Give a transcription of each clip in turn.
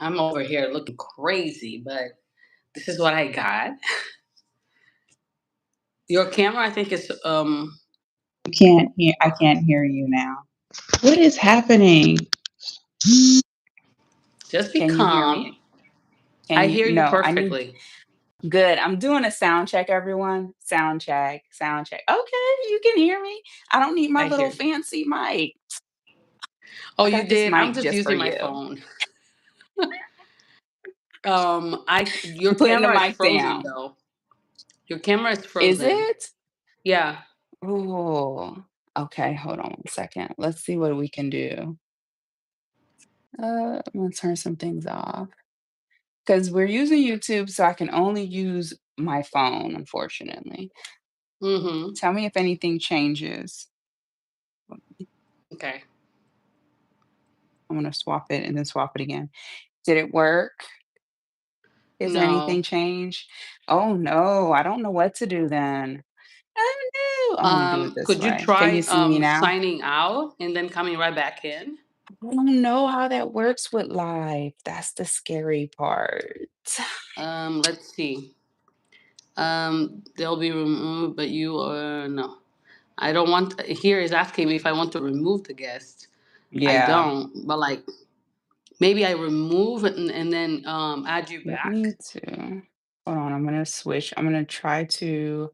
I'm over here looking crazy, but this is what I got. Your camera, I think, is You can't hear. I can't hear you now. What is happening? just be Can you hear calm. me? Can I you? hear you No, I need. perfectly. Good. I'm doing a sound check, everyone. Sound check. Sound check. Okay, you can hear me. I don't need my I little hear you. fancy mic. Oh, I you got this did. I'm mic just just for using my you. phone. Your I'm putting the camera is mic frozen down. though. Your camera is Is frozen. it? Yeah. Oh, okay. Hold on 1 second. Let's see what we can do. I'm gonna turn some things off because we're using YouTube, so I can only use my phone, unfortunately. Mm-hmm. Tell me if anything changes. Okay. I'm gonna swap it and then swap it again. Did it work? Is there anything No. changed? Oh no, I don't know what to do then. Oh no, I'm gonna do it this Could you way. Can try you see me now? signing out and then coming right back in? I don't know how that works with live. That's the scary part. Let's see. They'll be removed, but you no. I don't want. Here is asking me if I want to remove the guest. I Yeah, don't, but like maybe I remove it and then add you let back. me too. Hold on, I'm gonna switch. I'm gonna try to.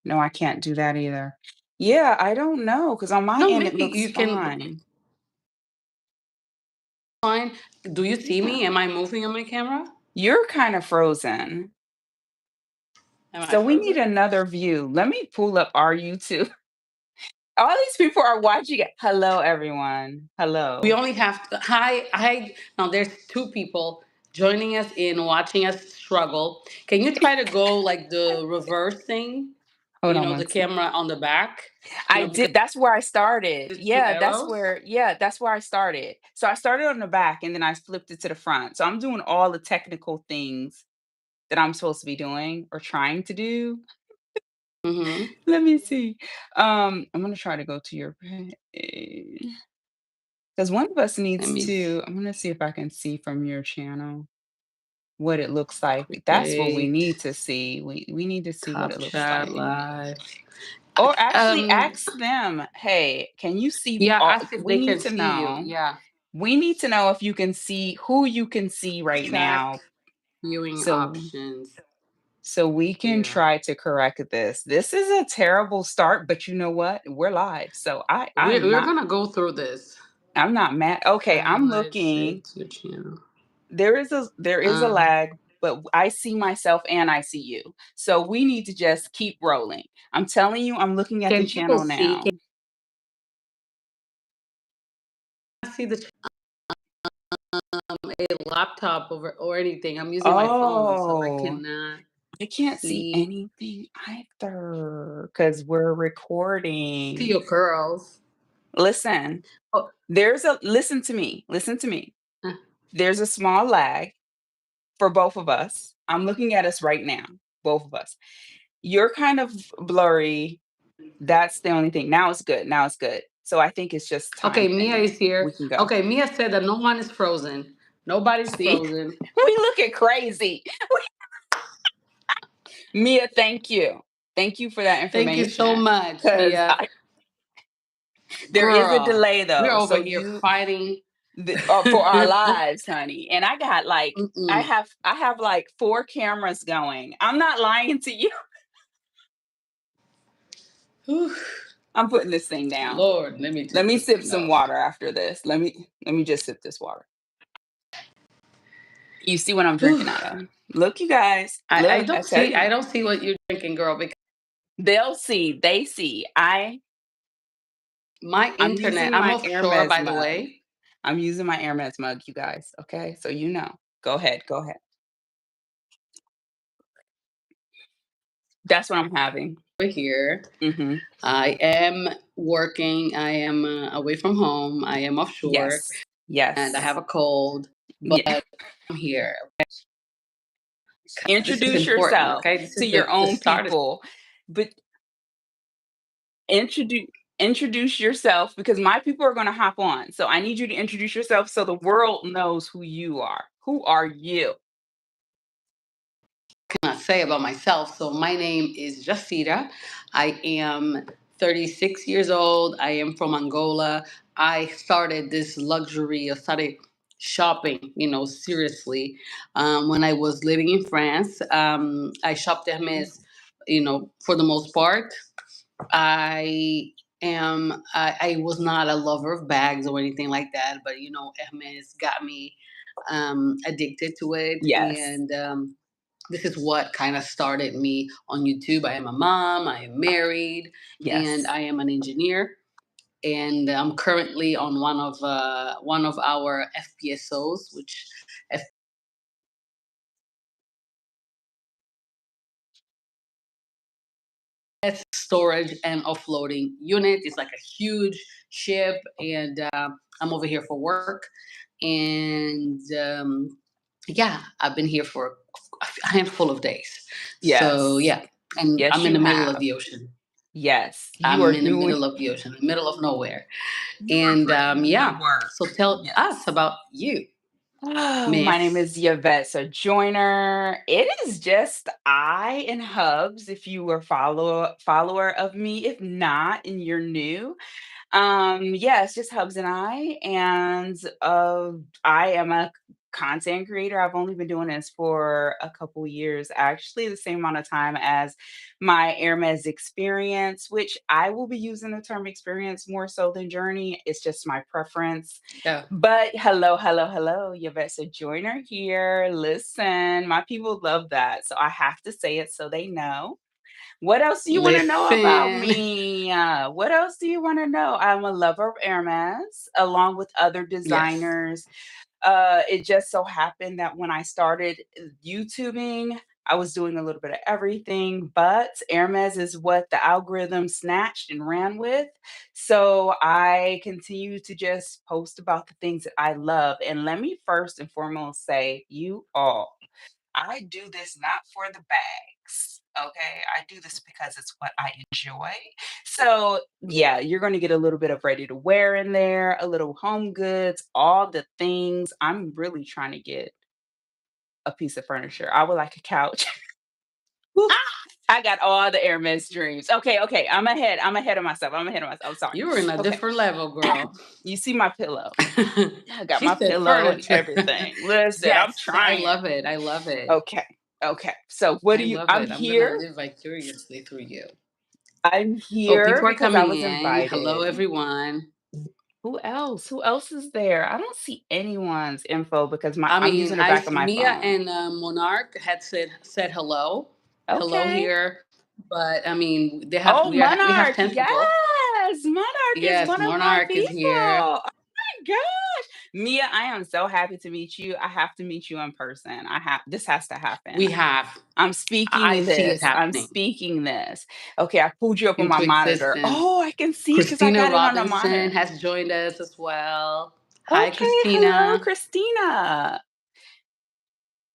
No, I can't do that either. Yeah, I don't know because on my No, end it maybe looks you can. fine. Fine. Do you see Yeah. me? Am I moving on my camera? You're kind of frozen. Am I So we need frozen? another view. Let me pull up our YouTube. All these people are watching it. Hello, everyone. We Hello. only have hi. Hi. Now there's two people joining us in watching us struggle. Can you try to go like the reverse thing? Hold You on know, one the second. camera on the back. You I know, because did. That's where I started. there's two Yeah, arrows. that's where I started. So I started on the back and then I flipped it to the front. So I'm doing all the technical things that I'm supposed to be doing or trying to do. Mm-hmm. Let me see. I'm gonna try to go to your because one of us Let needs me to. I'm gonna see if I can see from your channel what it looks like. That's what we create need to see. We need to see what top it looks chat like. live. Or actually Um. ask them, "Hey, can you see Yeah. all?" Ask if We they need can to see you. know. Yeah. We need to know if you can see who you can see right Chat now, viewing so options. we can Yeah. try to correct this. This is a terrible start, but you know what? We're live, so We're gonna go through this. I'm not mad. Okay, I'm Live looking. saved to your channel. There is a Um. lag, but I see myself and I see you. So we need to just keep rolling. I'm telling you, I'm looking at the Can people channel see? now. Can I see a laptop over or anything? I'm using my phone, so I Oh, cannot I can't see see anything either because we're see recording. your curls. Listen, Oh. listen to me. Listen to me. uh, There's a small lag for both of us. I'm looking at us right now, both of us. You're kind of blurry. That's the only thing. Now it's good. Now it's good. So I think it's just Okay, time Mia thing. is here. We can go. Okay, Mia said that no one is frozen. Nobody's See, frozen. we looking crazy. Mia, thank you. Thank you for that Thank you so information. much, Because Mia. there is a Girl, delay we're though. over So here fighting. for our lives, honey. And I got like Mm-mm. I have like 4 cameras going. I'm not lying to you. Whew. I'm putting this thing down. Lord, let me Let take me this sip thing some off. water after this. Let me just sip this water. You see what I'm Whew. drinking out of. Look, you guys. I Look, I don't tell see. you. I don't see what you're drinking, girl. Because They'll see. They see. my I'm internet. using I'm my offshore, Hermès by the mug. way. I'm using my Hermès mug, you guys. Okay, so you know. Go ahead. Go ahead. That's what I'm having. Over here, Hmm. I am working. I am away from home. I am offshore, Yes. and I have Yes. a cold. But Yeah. I'm here. This is Introduce important. yourself Okay, this to is your the own start. people, but introduce introduce yourself because my people are going to hop on. So I need you to introduce yourself so the world knows who you are. Who are you? Cannot say about myself. So my name is Jacira. I am 36 years old. I am from Angola. I started this luxury. I started shopping, seriously, when I was living in France. I shopped Hermès, for the most part. I was not a lover of bags or anything like that, but Hermes got me addicted to it, Yes. and this is what kind of started me on YouTube. I am a mom, I am married, and Yes. I am an engineer. And I'm currently on one of our FPSOs, which storage and offloading unit. It's like a huge ship, and I'm over here for work. And yeah, I've been here for a handful of days. So Yes. yeah, and Yes, I'm in you the middle of have. the ocean. Yes, you are I'm in the doing middle of the ocean, middle of nowhere. you are And putting in the yeah, work. so tell us Yes. about you, Oh, my name Miss. is Yvette Sojourner. It is just I and Hubs if you were follower of me. If not, and you're new. Yeah, it's just Hubs and I am a content creator. I've only been doing this for a couple years, actually, the same amount of time as my Hermes experience, which I will be using the term experience more so than journey. It's just my preference. Yeah, But hello, hello, hello, Yvette Sojourner here. Listen, my people love that. So I have to say it so they know. What else do you wanna know about listen. me? What else do you wanna know? I'm a lover of Hermès, along with other Yes, designers. It just so happened that when I started YouTubing, I was doing a little bit of everything, but Hermès is what the algorithm snatched and ran with. So I continue to just post about the things that I love. And let me first and foremost say, you all, I do this not for the bags. Okay. I do this because it's what I enjoy. So, yeah, you're going to get a little bit of ready to wear in there, a little home goods, all the things. I'm really trying to get a piece of furniture. I would like a couch. woo, I got all the Hermes dreams. Okay. Okay. I'm ahead of myself. I'm ahead of myself. I'm sorry. you were in a Okay. different level, girl. You see my pillow. I got She my said pillow and furniture. everything. Listen, I'm Yes, I trying. love it. I love it. Okay. Okay. So what I do you love I'm it. I'm gonna here. live vicariously through you. I'm Oh, here people are because I coming was in. Hello, invited. everyone. Who else? Who else is there? I don't see anyone's info because I I'm mean, using the I back of my Mia phone. and Monarch had said hello, hello Okay. here, but I mean, Oh, we have Monarch. 10 people. Yes. Monarch is Yes, one of my Monarch is people. here. Oh my gosh. Mia, I am so happy to meet you. I have to meet you in person. This has to happen. We have. I'm I speaking see it this. I'm happening speaking this. Okay, I pulled you up on my into monitor. existence. Oh, I can see because I Christina got it on the Robinson monitor. has joined us as well. Hi, Okay, hello, Christina. Christina.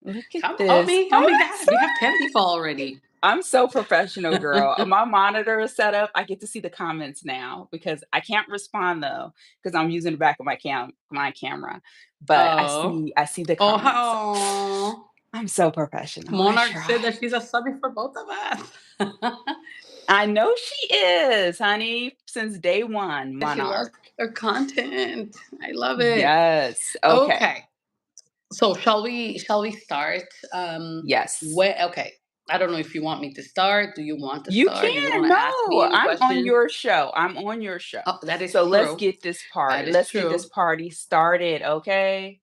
Look at Come, this. Oh my I'm God, we have 10 people already. I'm so professional, girl. My monitor is set up. I get to see the comments now because I can't respond though because I'm using the back of my camera. But Oh, I see the oh, comments. So oh. I'm so professional. I Monarch try. said that she's a subby for both of us. I know she is, honey, since day one, She loves Monarch. her content. I love it. Yes. Okay. Okay. So shall we start? Yes. Where okay. I don't know if you want me to start. Do you want to You start? Do you want can. to ask me No, any I'm on questions? your show. I'm on your show. Oh, that is So true. That is let's get this true. party started, okay?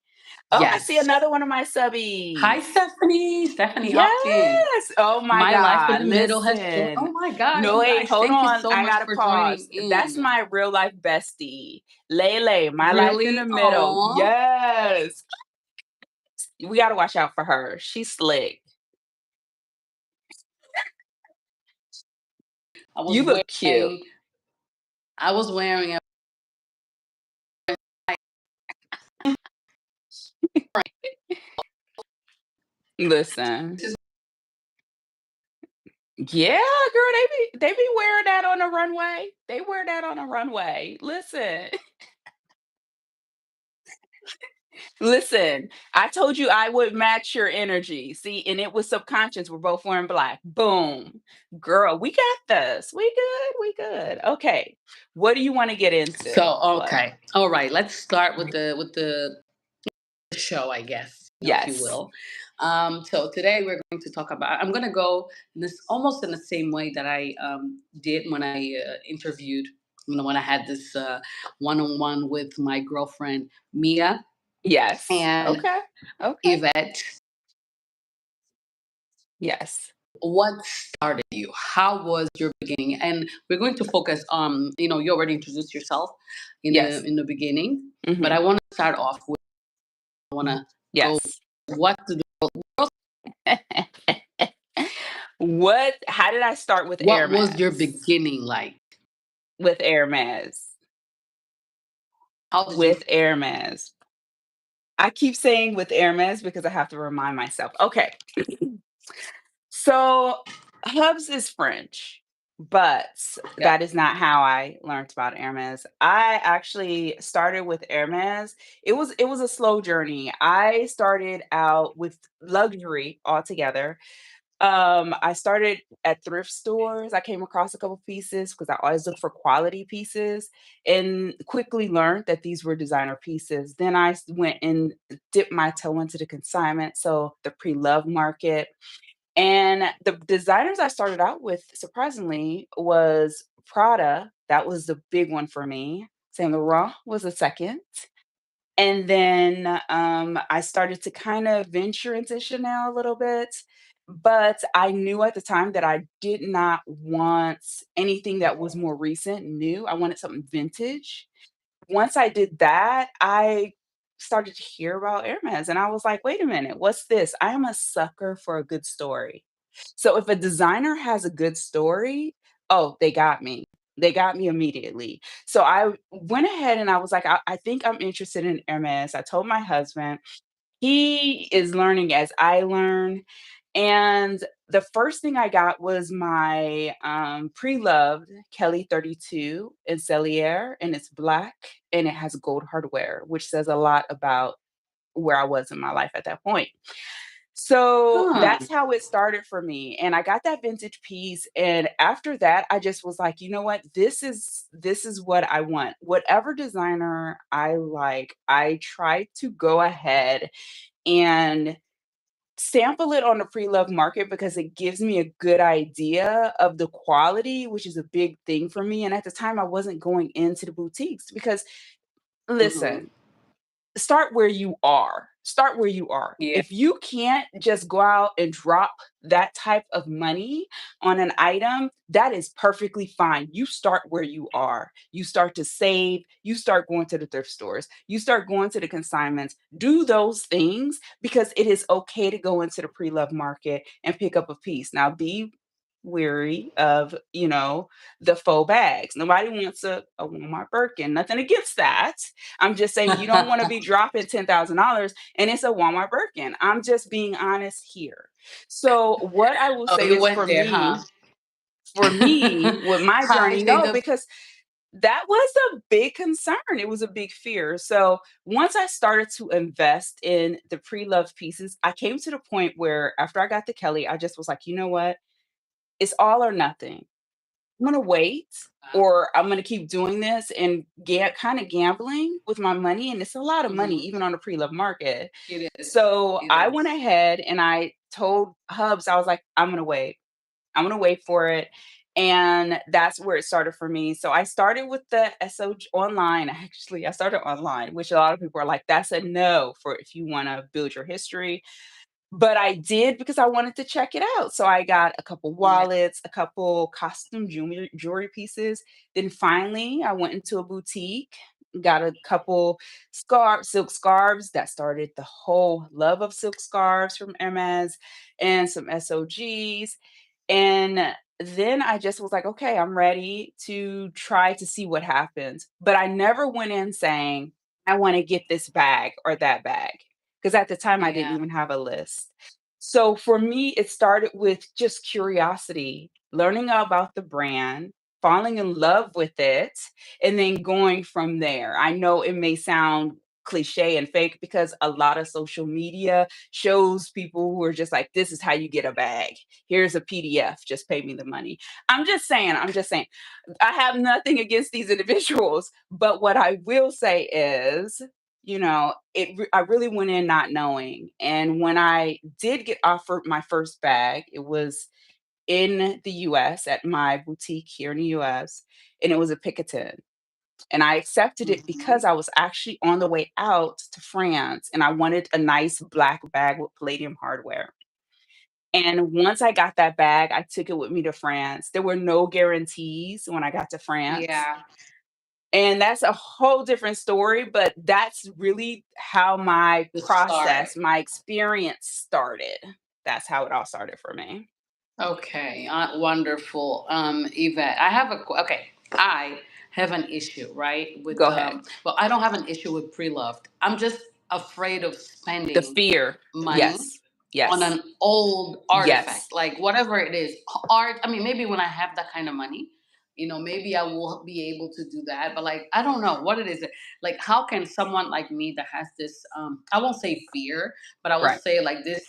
Oh, I see Yes. another one of my Hi, subbies. Stephanie. Stephanie hopped in. Yes. Oh my My life with God. the middle has joined. Listen. Oh my God, No, you wait, guys, hold thank you on. so I much gotta for joining pause. That's in. my real life bestie. Lele, my life in the Really? middle. Oh, Yes. We gotta watch out for her. She's slick. I was You look cute. wearing. I was wearing a. Listen. Yeah, girl, they be wearing that on the runway. They wear that on the runway. Listen, listen. I told you I would match your energy. See, and it was subconscious. We're both wearing black. Boom, girl, we got this. We good. We good. Okay, what do you want to get into? So What? okay, all right. Let's start with the show, I guess, if you Yes, will. So today we're going to talk about. I'm going to go in this almost in the same way that I did when I interviewed. When I had this one-on-one with my girlfriend Mia yes. and Okay, okay. Yvette. Yes, What started you? How was your beginning? And we're going to focus on. You already introduced yourself yes. in the beginning, but Hmm. I want to start off with. I want to go. Yes. What did the What? How did I start with What was your Hermes? beginning like? With Hermes. How did you? With Hermes. I keep saying with Hermes because I have to remind myself. Okay. So Hubs is French, but Yeah. that is not how I learned about Hermes. I actually started with Hermes. It was a slow journey. I started out with luxury altogether. I started at thrift stores. I came across a couple pieces because I always look for quality pieces and quickly learned that these were designer pieces. Then went and dipped my toe into the consignment, so the pre-love market. And the designers I started out with, surprisingly, was Prada. That was the big one for me. Saint Laurent was a second. And then, I started to kind of venture into Chanel a little bit, but I knew at the time that I did not want anything that was more recent, new. I wanted something vintage. Once I did that, I started to hear about Hermes, and I was like, "Wait a minute, what's this?" I am a sucker for a good story. So if a designer has a good story, oh, they got me. They got me immediately. So I went ahead and I was like, I think I'm interested in Hermes. I told my husband. He is learning as I learn. And the first thing I got was my pre-loved Kelly 32 in Cellier, and it's black and it has gold hardware, which says a lot about where I was in my life at that point. So Huh. that's how it started for me. And I got that vintage piece. And after that, I just was like, you know what? This is what I want. Whatever designer I like, I try to go ahead and sample it on the pre-love market because it gives me a good idea of the quality, which is a big thing for me. And at the time I wasn't going into the boutiques because Hmm. listen, start where you are. Start where you are. Yeah. If you can't just go out and drop that type of money on an item, that is perfectly fine. You start where you are. You start to save. You start going to the thrift stores. You start going to the consignments. Do those things because it is okay to go into the pre love market and pick up a piece. Now, be weary of, the faux bags. Nobody wants a Walmart Birkin. Nothing against that. I'm just saying you don't want to be dropping $10,000 and it's a Walmart Birkin. I'm just being honest here. So what I will Oh, say you is went there, huh? for me with my I journey, think no, because that was a big concern. It was a big fear. So once I started to invest in the pre-loved pieces, I came to the point where after I got the Kelly, I just was like, you know what? It's all or nothing. I'm gonna wait or I'm gonna keep doing this and get kind of gambling with my money. And it's a lot of money, hmm even on the pre-love market. it is. So It I went is. ahead and I told Hubs, I was like, I'm gonna wait. I'm gonna wait for it. And that's where it started for me. So I started with the SOG online. Actually, I started online, which a lot of people are like, that's a no for if you want to build your history. But I did because I wanted to check it out. So I got a couple Yeah. wallets, a couple costume jewelry pieces. Then finally, I went into a boutique, got a couple silk scarves that started the whole love of silk scarves from Hermes and some SOGs. And then I just was like, okay, I'm ready to try to see what happens. But I never went in saying, I want to get this bag or that bag. Because at the time I didn't Yeah. even have a list. So for me, it started with just curiosity, learning about the brand, falling in love with it, and then going from there. I know it may sound cliche and fake because a lot of social media shows people who are just like, this is how you get a bag. Here's a PDF, just pay me the money. I'm just saying, I have nothing against these individuals, but what I will say is, I really went in not knowing. And when I did get offered my first bag, it was in the US at my boutique here in the US, and it was a Picatin. And I accepted it because Mhm. I was actually on the way out to France and I wanted a nice black bag with palladium hardware. And once I got that bag, I took it with me to France. There were no guarantees when I got to France. Yeah, And that's a whole different story, but that's really how my the start. process, my experience started. That's how it all started for me. Okay, wonderful. Yvette, okay. I have an issue, right? Go ahead. Well, I don't have an issue with pre-loved. I'm just afraid of The spending fear. money Yes. on Yes. an old Yes. artifact, like whatever it is. Art. I mean, maybe when I have that kind of money, maybe I will be able to do that. But like, I don't know what it is. Like, how can someone like me that has this, I won't say fear, but I will Right. say like this,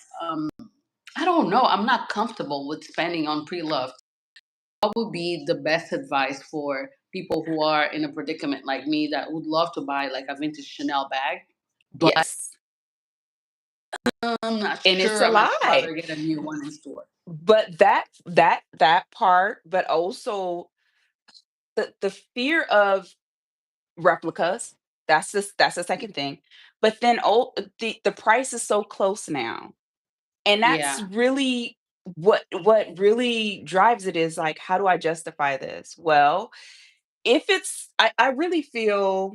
I don't know. I'm not comfortable with spending on pre-loved. What would be the best advice for people who are in a predicament like me that would love to buy like a vintage Chanel bag, but Yes. I'm not And it's sure. a I might lie. rather get a new one in store. But that part, but also the fear of replicas, that's the second thing. But then the price is so close now. And that's Yeah, really what really drives it is like, how do I justify this? Well, if it's I really feel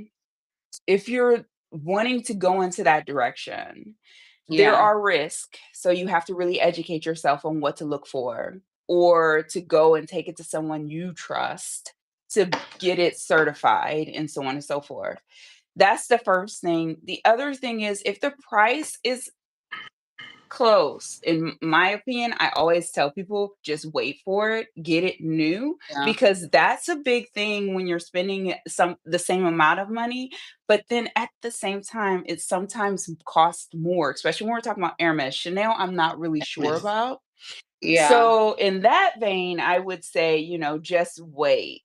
if you're wanting to go into that direction, there yeah, are risks. So you have to really educate yourself on what to look for or to go and take it to someone you trust to get it certified and so on and so forth. That's the first thing. The other thing is if the price is close. In my opinion, I always tell people just wait for it, get it new, yeah. because that's a big thing when you're spending the same amount of money. But then at the same time, it sometimes costs more, especially when we're talking about Hermes. Chanel, I'm not really sure Miss. about. Yeah, So in that vein, I would say, just wait.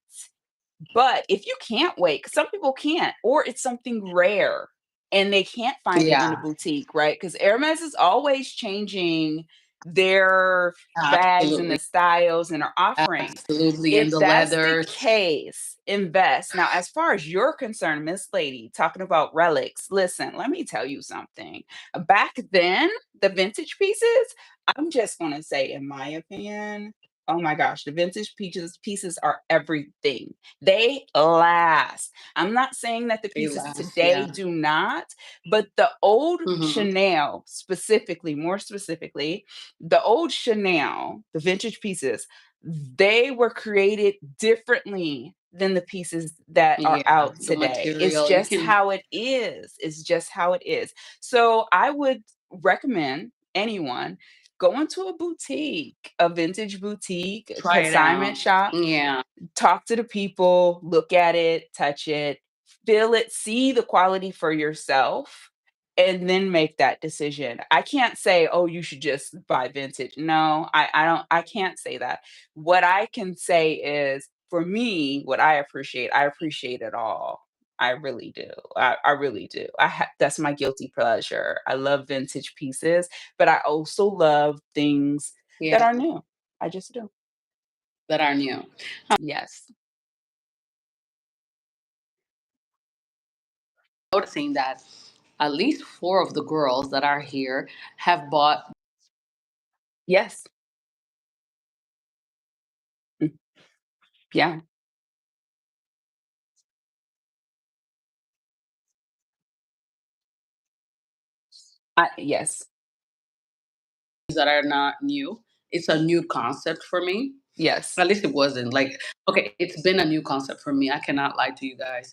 But if you can't wait, 'cause some people can't, or it's something rare and they can't find it in the yeah, boutique, right? Because Hermes is always changing their bags and the absolutely, styles and are offering. absolutely. And If the that's the leathers. case, invest. Now, as far as you're concerned, Miss Lady, talking about relics, listen, let me tell you something. Back then, the vintage pieces, I'm just gonna say, in my opinion, oh my gosh, the vintage pieces are everything. They last. I'm not saying that the They pieces last. today Yeah. do not, but the old Hmm. Chanel, specifically, more specifically, the old Chanel, the vintage pieces, they were created differently than the pieces that are Yeah. out The today. It's material you just can. how it is. It's just how it is. So I would recommend anyone go into a boutique, a vintage boutique, a Try it consignment out. shop, Yeah. talk to the people, look at it, touch it, feel it, see the quality for yourself, and then make that decision. I can't say, "Oh, you should just buy vintage." No, I can't say that. What I can say is, for me, what I appreciate it all. I really do. I really do. That's my guilty pleasure. I love vintage pieces, but I also love things that Yeah. are new. I just do. That are new. Yes. Noticing that at least four of the girls that are here have bought Yes. Mm, yeah. Yes. that are not new. It's a new concept for me. Yes. At least it wasn't like, okay, it's been a new concept for me. I cannot lie to you guys.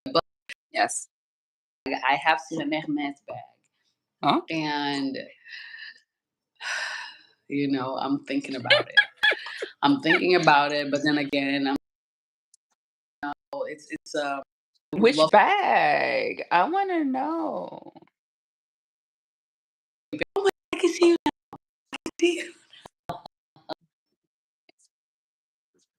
But Yes. I have seen an Hermes bag. Huh? and I'm thinking about it. I'm thinking about it, but then again, it's Which love. bag? I wanna know. I can see you. See you.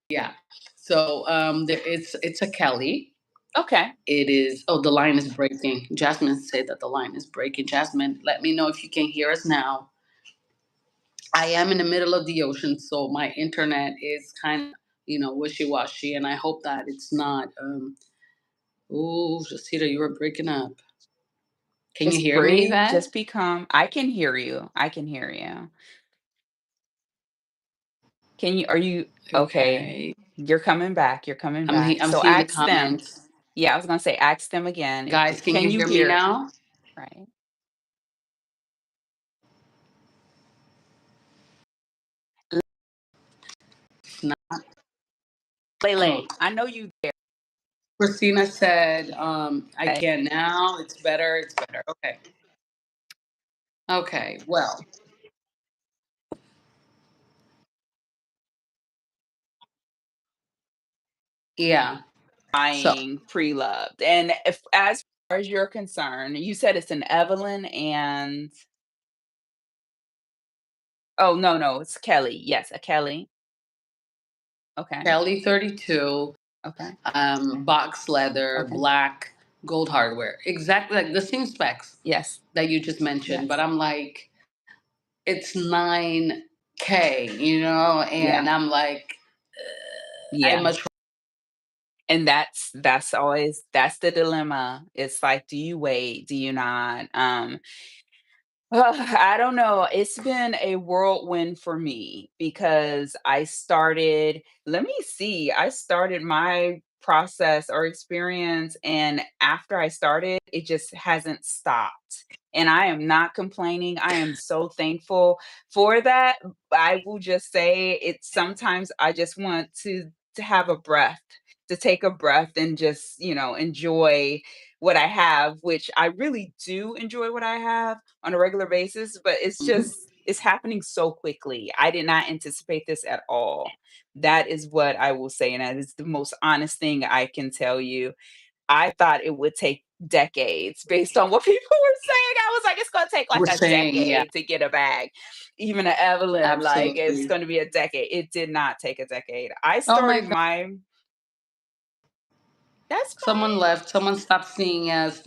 Yeah. So it's a Kelly. Okay. It is. Oh, the line is breaking. Jasmine said that the line is breaking. Jasmine, let me know if you can hear us now. I am in the middle of the ocean, so my internet is kind of wishy washy, and I hope that it's not. Oh, Jacira, you were breaking up. Can you Just hear me, breathe, Yvette? just become I can hear you. I can hear you. Can you are you okay? Okay. You're coming back, you're coming back. I'm So seeing the ask them. comments. Yeah, I was gonna say ask them again if Guys, can you can you hear me hear? now? Right. It's not. Oh, Lele, I know you there. Christina said, I Okay. can now. It's better. It's better. Okay. Okay. Well, yeah. So Buying pre-loved. And if as far as you're concerned, you said it's an Evelyn and oh no, no, it's Kelly. Yes, a Kelly. Okay. Kelly 32, Okay. box leather, Okay. black, gold hardware. Exactly like the same specs Yes. that you just mentioned. But Yes. I'm like, it's 9K, and Yeah. I'm like, I Yeah. much And that's always that's the dilemma. It's like, do you wait? Do you not? I don't know. It's been a whirlwind for me because let me see, I started my process or experience, and after I started, it just hasn't stopped. And I am not complaining. I am so thankful for that. I will just say it sometimes I just want to have a breath, to take a breath and just, enjoy what I have, which I really do enjoy what I have on a regular basis, but it's happening so quickly. I did not anticipate this at all. That is what I will say, and that is the most honest thing I can tell you. I thought it would take decades based on what people were saying. I was like, it's gonna take like we're a saying, yeah, decade to get a bag. Even a Evelyn, like it's absolutely. gonna be a decade. It did not take a decade. I Oh my started God. my that's Someone fine. left. Someone stopped seeing us.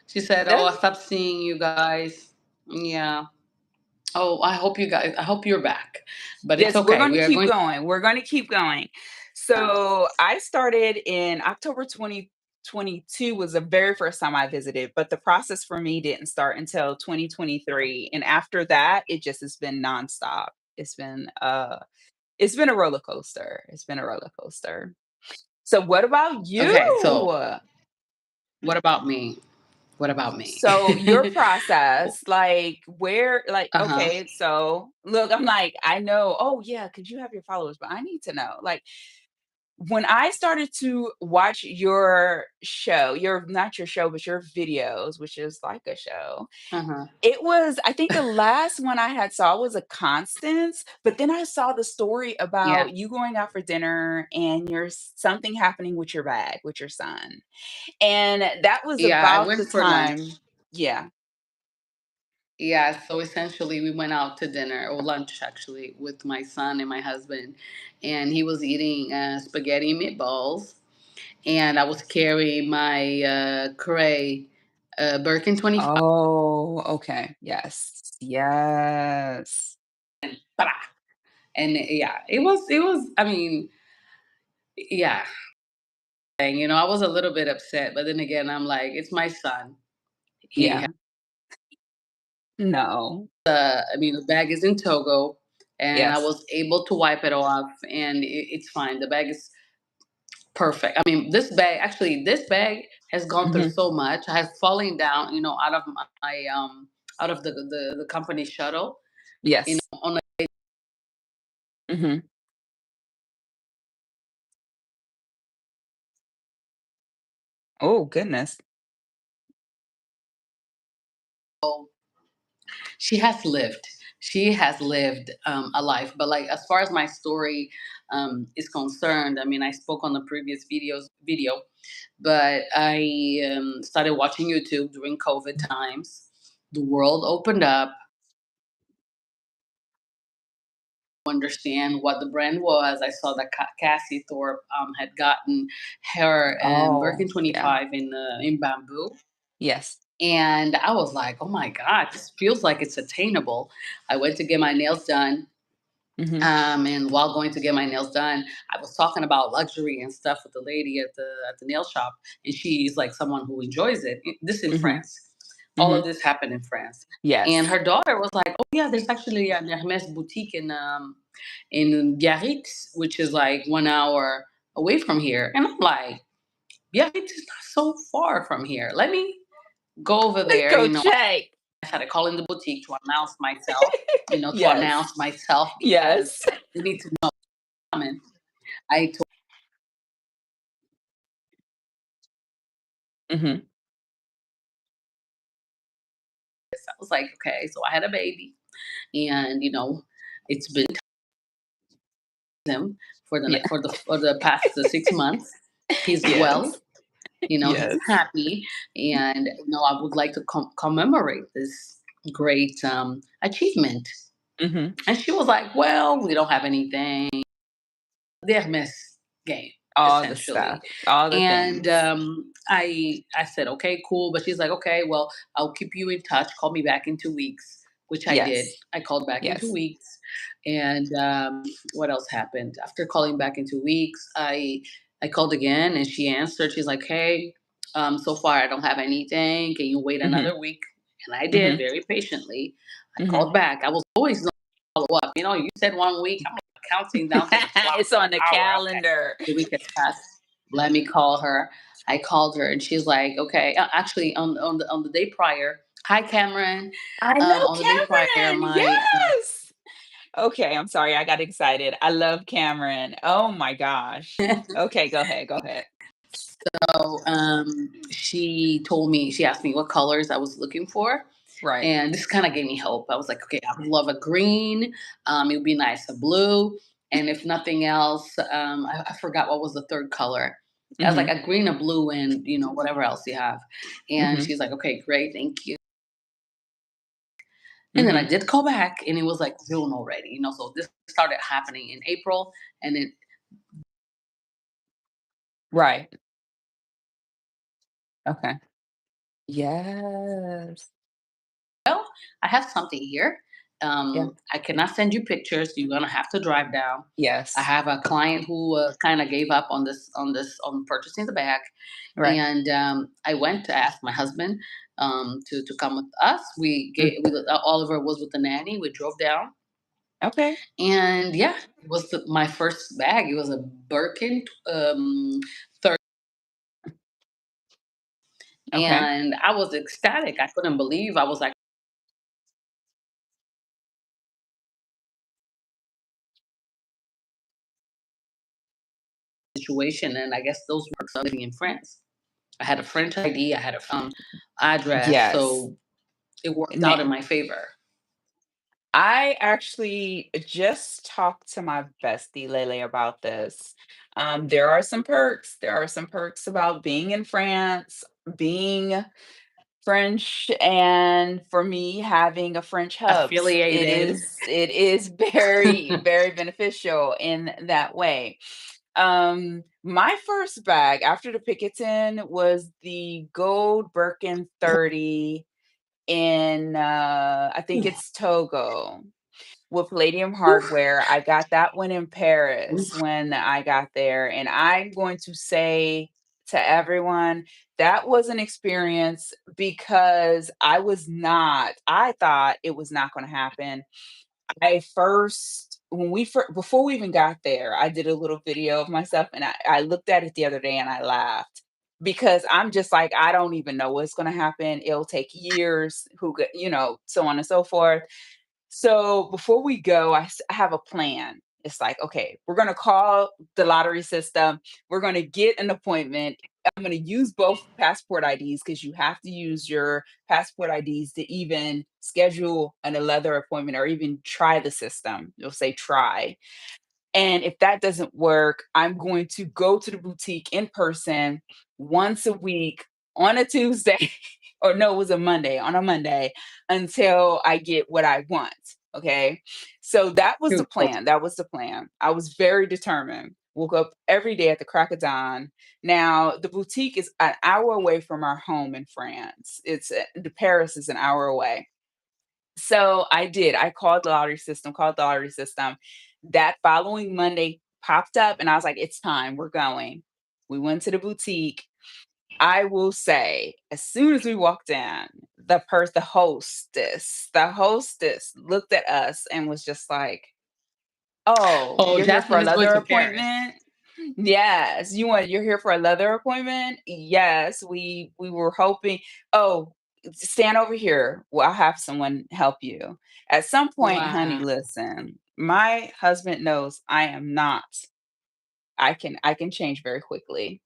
She said, "Oh, I That's stopped seeing you guys." Yeah. Oh, I hope you're back. But it's Yes, we're okay. going to We are keep going going. We're going to keep going. to. So I started in October 2022 was the very first time I visited, but the process for me didn't start until 2023. And after that, it just has been nonstop. It's been a roller coaster. It's been a roller coaster. So what about you? Okay, so what about me? What about me? So your process, like Uh-huh. okay, so look, I'm like, I know, oh yeah, because you have your followers, but I need to know. Like when I started to watch your show, your not your show, but your videos, which is like a show, Uh-huh. it was, I think the last one I had saw was a Constance, but then I saw the story Yeah. about you going out for dinner and there's something happening with your bag, with your son. And that was Yeah, I about went the for lunch. time. Yeah. Yeah, so essentially we went out to dinner or lunch actually with my son and my husband, and he was eating spaghetti and meatballs, and I was carrying my Cray Birkin 25. Oh, okay. Yes. Yes. And yeah, it was I mean, yeah, and I was a little bit upset, but then again, I'm like, it's my son. He Yeah. No. I mean, the bag is in Togo, and I Yes. was able to wipe it off, and it's fine. The bag is perfect. I mean, this bag has gone through Mhm. so much. I have fallen down, out of my out of the company shuttle, Yes. on a Mhm. Oh, goodness. She has lived. She has lived a life. But like as far as my story is concerned, I mean, I spoke on the previous video, but I started watching YouTube during COVID times. The world opened up. Understand what the brand was. I saw that Cassie Thorpe had gotten her Oh, Birkin yeah. 25 in bamboo. Yes. And I was like, oh my God, this feels like it's attainable. I went to get my nails done. Mhm. And while going to get my nails done, I was talking about luxury and stuff with the lady at the nail shop, and she's like someone who enjoys it. This in Mhm. France. All of Mhm. this happened in France, and Yes. her daughter was like, "Oh yeah, there's actually an Hermès boutique in Biarritz, which is like 1 hour away from here." And I'm like, "Biarritz is not so far from here. Let me go over Let's there." go check. I had to call in the boutique to announce myself. To Yes. announce myself because Yes. they need to know I'm coming. I told Mhm. this. I was like, okay, so I had a baby, and it's been him Yeah. for the past 6 months. He's well. Yes. He's Yes. happy, and I would like to commemorate this great achievement. Mhm. And she was like, "Well, we don't have anything." The Hermes game, All the essentially. stuff, all the And things. I said, okay, cool. But she's like, okay, well, I'll keep you in touch. Call me back in 2 weeks, which I did. Yes. I called back in two Yes. weeks. And what else happened? After calling back in 2 weeks, I called again and she answered. She's like, hey, so far I don't have anything. Can you wait Mhm. another week? And I did Mhm. very patiently. I Mhm. called back. I was always no follow up. You said 1 week. I'm counting down to the clock It's to on the the hour. Okay, calendar. the week has passed. Let me call her. I called her, and she's like, "Okay." Actually, on the day prior, hi Cameron. I know On the day prior, Cameron, my yes! Okay, I'm sorry, I got excited. I love Cameron. Oh my gosh. Okay, go ahead, go ahead. so she told me she asked me what colors I was looking for, Right. and this kind of gave me hope. I was like, okay, I would love a green. It would be nice a blue, and if nothing else, I forgot what was the third color. I was like Mhm. a green, a blue, and whatever else you have. And Mhm. she's like, okay, great, thank you. And then I Mhm. did call back, and it was like June already. So this started happening in April, and it Right. Okay. Yes. well, I have something here. Yeah. I cannot send you pictures. You're gonna have to drive down. I Yes. have a client who kind of gave up on purchasing the bag, Right. and I went to ask my husband to come with us. Mm. Oliver was with the nanny. We drove down, Okay. and yeah, it was my first bag. It was a Birkin 30, Okay. and I was ecstatic. I couldn't believe I was like situation, and I guess those were living in France. I had a French ID, I had a address, Yes. so it worked out in Now, my favor. I actually just talked to my bestie Lele about this. There are some perks. There are some perks about being in France, being French, and for me, having a French hubs. It Affiliated. is it is very, very beneficial in that way. My first bag after the Pickerton was the gold Birkin 30 in I think Ooh, it's Togo with Palladium oof, Hardware. I got that one in Paris oof. when I got there, and I'm going to say to everyone, that was an experience because I thought it was not gonna happen. I first when we fir before we even got there, I did a little video of myself, and I looked at it the other day and I laughed because I'm just like, "I don't even know what's gonna happen. It'll take years, so on and so forth." So before we go, I have a plan. It's like, okay, we're gonna call the lottery system. We're gonna get an appointment. I'm going to use both passport IDs because you have to use your passport IDs to even schedule another appointment or even try the system. You'll say try. And if that doesn't work, I'm going to go to the boutique in person once a week on a Tuesday, or no, it was a Monday, on a Monday, until I get what I want. Okay. So that was the Beautiful. plan. That was the plan. I was very determined. Woke up every day at the crack of dawn. Now, the boutique is an hour away from our home in France. The Paris is an hour away. So I did. I called the lottery system, called the lottery system. That following Monday popped up and I was like, it's time. We're going. We went to the boutique. I will say, as soon as we walked in, the hostess looked at us and was just like, "Oh, Oh, you're here for Jasmine a is going leather to Paris. appointment? Yes. You're here for a leather appointment? Yes. We were hoping. Oh, stand over here. Well, I'll have someone help you." At some point, honey, Wow. listen, my husband knows I am not. I can change very quickly.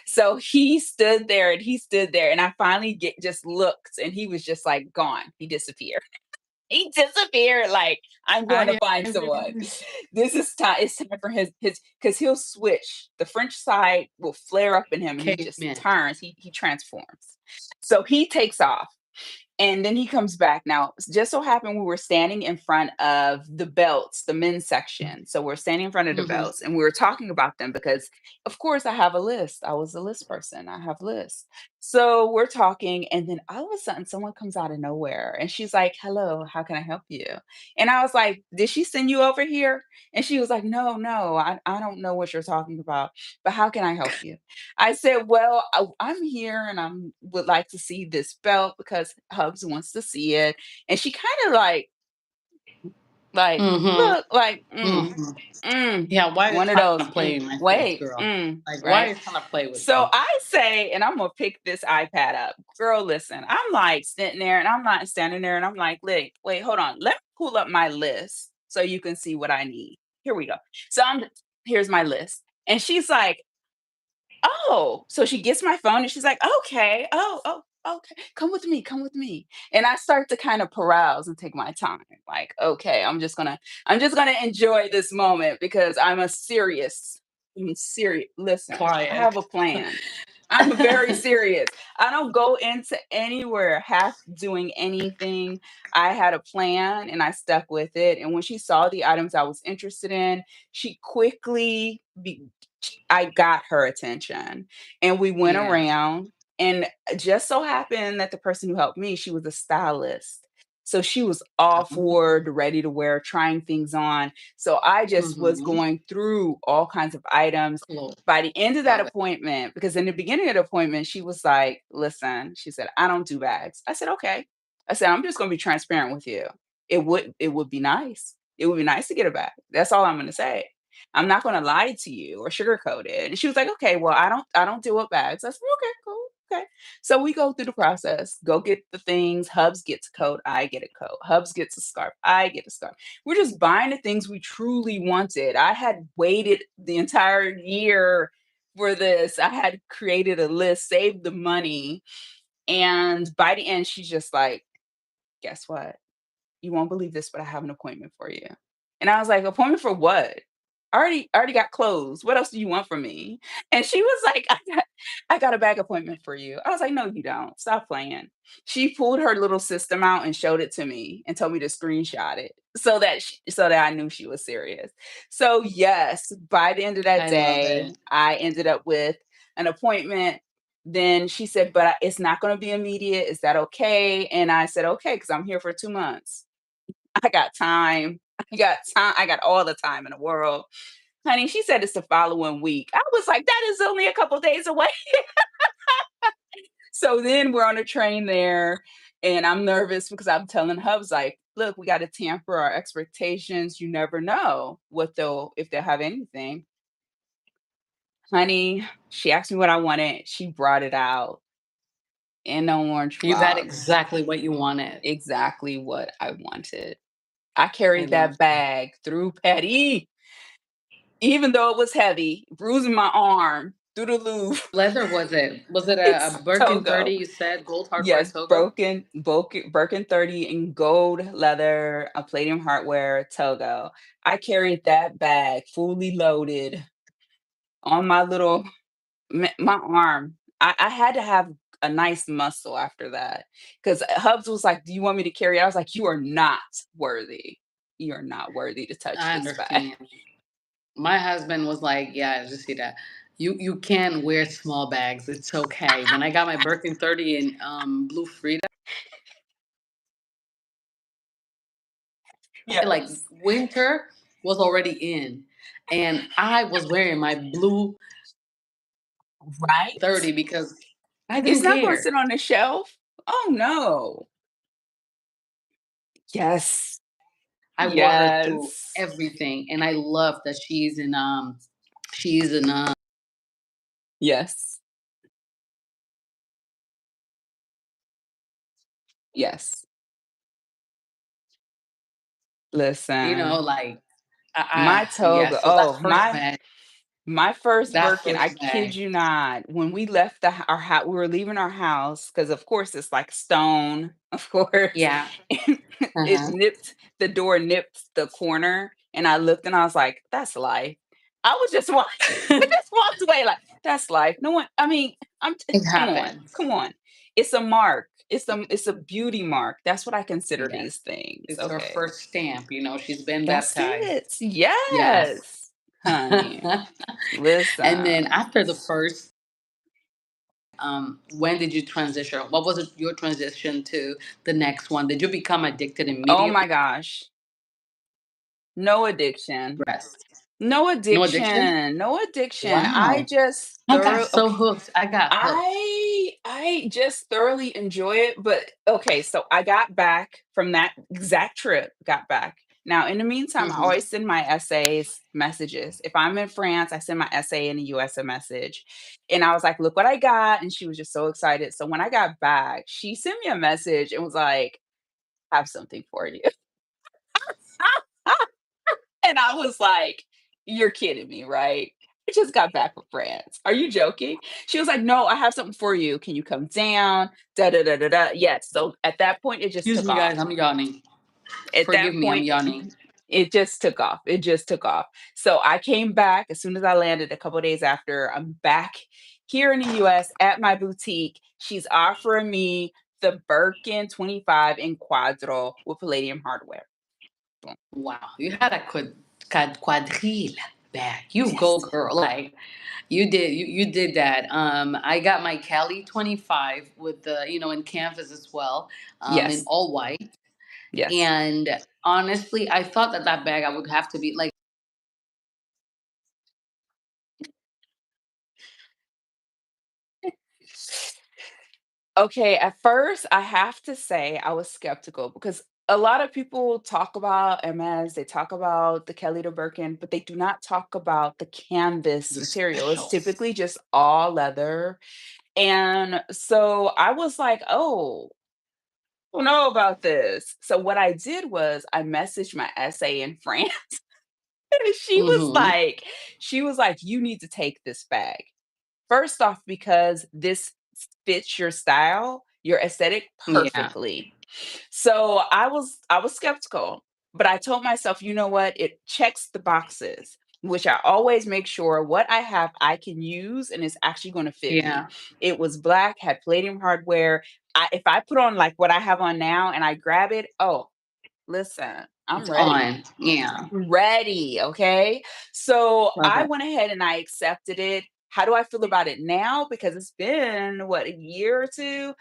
So he stood there and I finally just looked and he was just like gone. He disappeared. He disappeared like, I'm going to I find someone. This is time. It's time for his because he'll switch. The French side will flare up in him and he came just in. turns. He transforms. So he takes off. And then he comes back. Now, just so happened we were standing in front of the belts, the men's section. So we're standing in front of the Hmm. belts and we were talking about them because, of course, I have a list. I was a list person. I have lists. So we're talking, and then all of a sudden, someone comes out of nowhere and she's like, "Hello, how can I help you?" And I was like, "Did she send you over here?" And she was like, "No, no, I don't know what you're talking about, but how can I help you?" I said, "Well, I'm here and I would like to see this belt because Hubs wants to see it." And she kind of like, Hmm. look, like, Hmm. mm, Yeah, why are you one of trying those, to play in my face, wait, girl? Like, why are right? you trying to play with So me? I say, and I'm gonna pick this iPad up, girl. Listen, I'm like sitting there, and I'm not standing there, and I'm like, wait, hold on, let me pull up my list so you can see what I need. Here we go. So here's my list, and she's like, "Oh." So she gets my phone and she's like, "Okay. Oh, okay. Come with me. Come with me." And I start to kind of peruse and take my time. Like, okay, I'm just gonna enjoy this moment because I'm serious. Listen, I Client. have a plan. I'm very serious. I don't go into anywhere half doing anything. I had a plan and I stuck with it. And when she saw the items I was interested in, she quickly I got her attention and we went Yeah. around, and just so happened that the person who helped me, she was a stylist. So she was all forward, ready to wear, trying things on. So I just was Mm-hmm. going through all kinds of items. Cool. By the end of that Love it. appointment, because in the beginning of the appointment, she was like, "Listen," she said, "I don't do bags." I said, "Okay." I said, "I'm just going to be transparent with you. It would be nice. It would be nice to get a bag. That's all I'm going to say. I'm not gonna lie to you or sugarcoat it." And she was like, "Okay, well, I don't deal with bags." I said, "Okay, cool, okay." So we go through the process, go get the things. Hubs gets a coat, I get a coat. Hubs gets a scarf, I get a scarf. We're just buying the things we truly wanted. I had waited the entire year for this. I had created a list, saved the money, and by the end, she's just like, "Guess what? You won't believe this, but I have an appointment for you." And I was like, "Appointment for what? I already got clothes. What else do you want from me?" And she was like, "I got a bag appointment for you." I was like, "No, you don't. Stop playing." She pulled her little system out and showed it to me and told me to screenshot it so that I knew she was serious. So yes, by the end of that I love day, it. I ended up with an appointment. Then she said, "But it's not going to be immediate. Is that okay?" And I said, "Okay, because I'm here for 2 months. I got time. I got time. I got all the time in the world." Honey, she said it's the following week. I was like, "That is only a couple days away." So then we're on a train there, and I'm nervous because I'm telling Hubs, like, "Look, we got to tamper our expectations. You never know if they'll have anything." Honey, she asked me what I wanted. She brought it out in the orange You got box. exactly what you wanted. Exactly what I wanted. I I carried love that that. bag through Petty, even though it was heavy, bruising my arm through the Louvre. Leather was it? Was it a It's Birkin Togo. 30? You said gold hardware Yes, Togo. Birkin 30 in gold leather, a palladium hardware, Togo. I carried that bag fully loaded on my little my arm. I had to have a nice muscle after that because Hubs was like, "Do you want me to carry it?" I was like, "You are not worthy. You are not worthy to touch I this bag." understand. My husband was like, "Yeah, just see that. You can wear small bags. It's okay." When I got my Birkin 30 in Blue Frida, like Yes. winter was already in, and I was wearing my blue Right? 30 because I It's didn't not gonna care. sit on the shelf. Oh, no. Yes. I wore her through Yes. everything, and I love that she's in Yes. Yes. Listen, like my yeah. toga So my first that Birkin, I first kid bag, you not, when we left our house, we were leaving our house because, of course, it's like stone, of course. yeah. It Uh-huh. nipped the door, nipped the corner, and I looked and I was like, "That's life." I was just walk I just walked away like, "That's life." No one, I mean, It come on, happens. come on. It's a mark. It's a beauty mark. That's what I consider Yes. these things, It's her okay? first stamp. She's been That's baptized. it. Yes. Yes, honey. And then Listen. after the first, when did you transition? What was your transition to the next one? Did you become addicted Oh immediately? my gosh. No addiction. Breast. No No addiction? addiction. No addiction. I Wow. just I got thorough so okay. hooked. I got hooked. I just thoroughly enjoy it, but okay, so I got back from that exact trip, got back. Now, in the meantime, I Hmm. always send my essays messages. If I'm in France, I send my essay in the US a message. And I was like, "Look what I got." And she was just so excited. So when I got back, she sent me a message and was like, "I have something for you." And I was like, "You're kidding me, right? I just got back from France. Are you joking?" She was like, "No, I have something for you. Can you come down?" Da da da da da. Yes. So at that point, it just Excuse took me, off. guys. I'm yawning. At Forgive that me. I'm point, yawning. it just took off. It just took off. So I came back as soon as I landed a couple days after. I'm back here in the US at my boutique. She's offering me the Birkin 25 in Quadro with palladium hardware. Boom. Wow. You had a quadrille bag. You go, Yes. girl. Like, you did that. I got my Cali 25 with the, in canvas as well, in Yes. all white. Yes. And honestly, I thought that that bag I would have to be like, Okay, at first, I have to say I was skeptical because a lot of people talk about MS, they talk about the Kelly to Birkin, but they do not talk about the canvas the material. It's specials. typically just all leather. And so I was like, oh, I don't know about this. So what I did was I messaged my essay in France. And Hmm. she was like, you need to take this bag. First off, because this fits your style, your aesthetic Yeah. perfectly. So I was skeptical, but I told myself, you know what? It checks the boxes, which I always make sure what I have I can use and it's actually going to fit me. Yeah. It was black, had palladium hardware. If I put on like what I have on now and I grab it, oh, listen, I'm It's ready. on. Yeah. Ready, okay? So Love I it. went ahead and I accepted it. How do I feel about it now? Because it's been what, a year or two?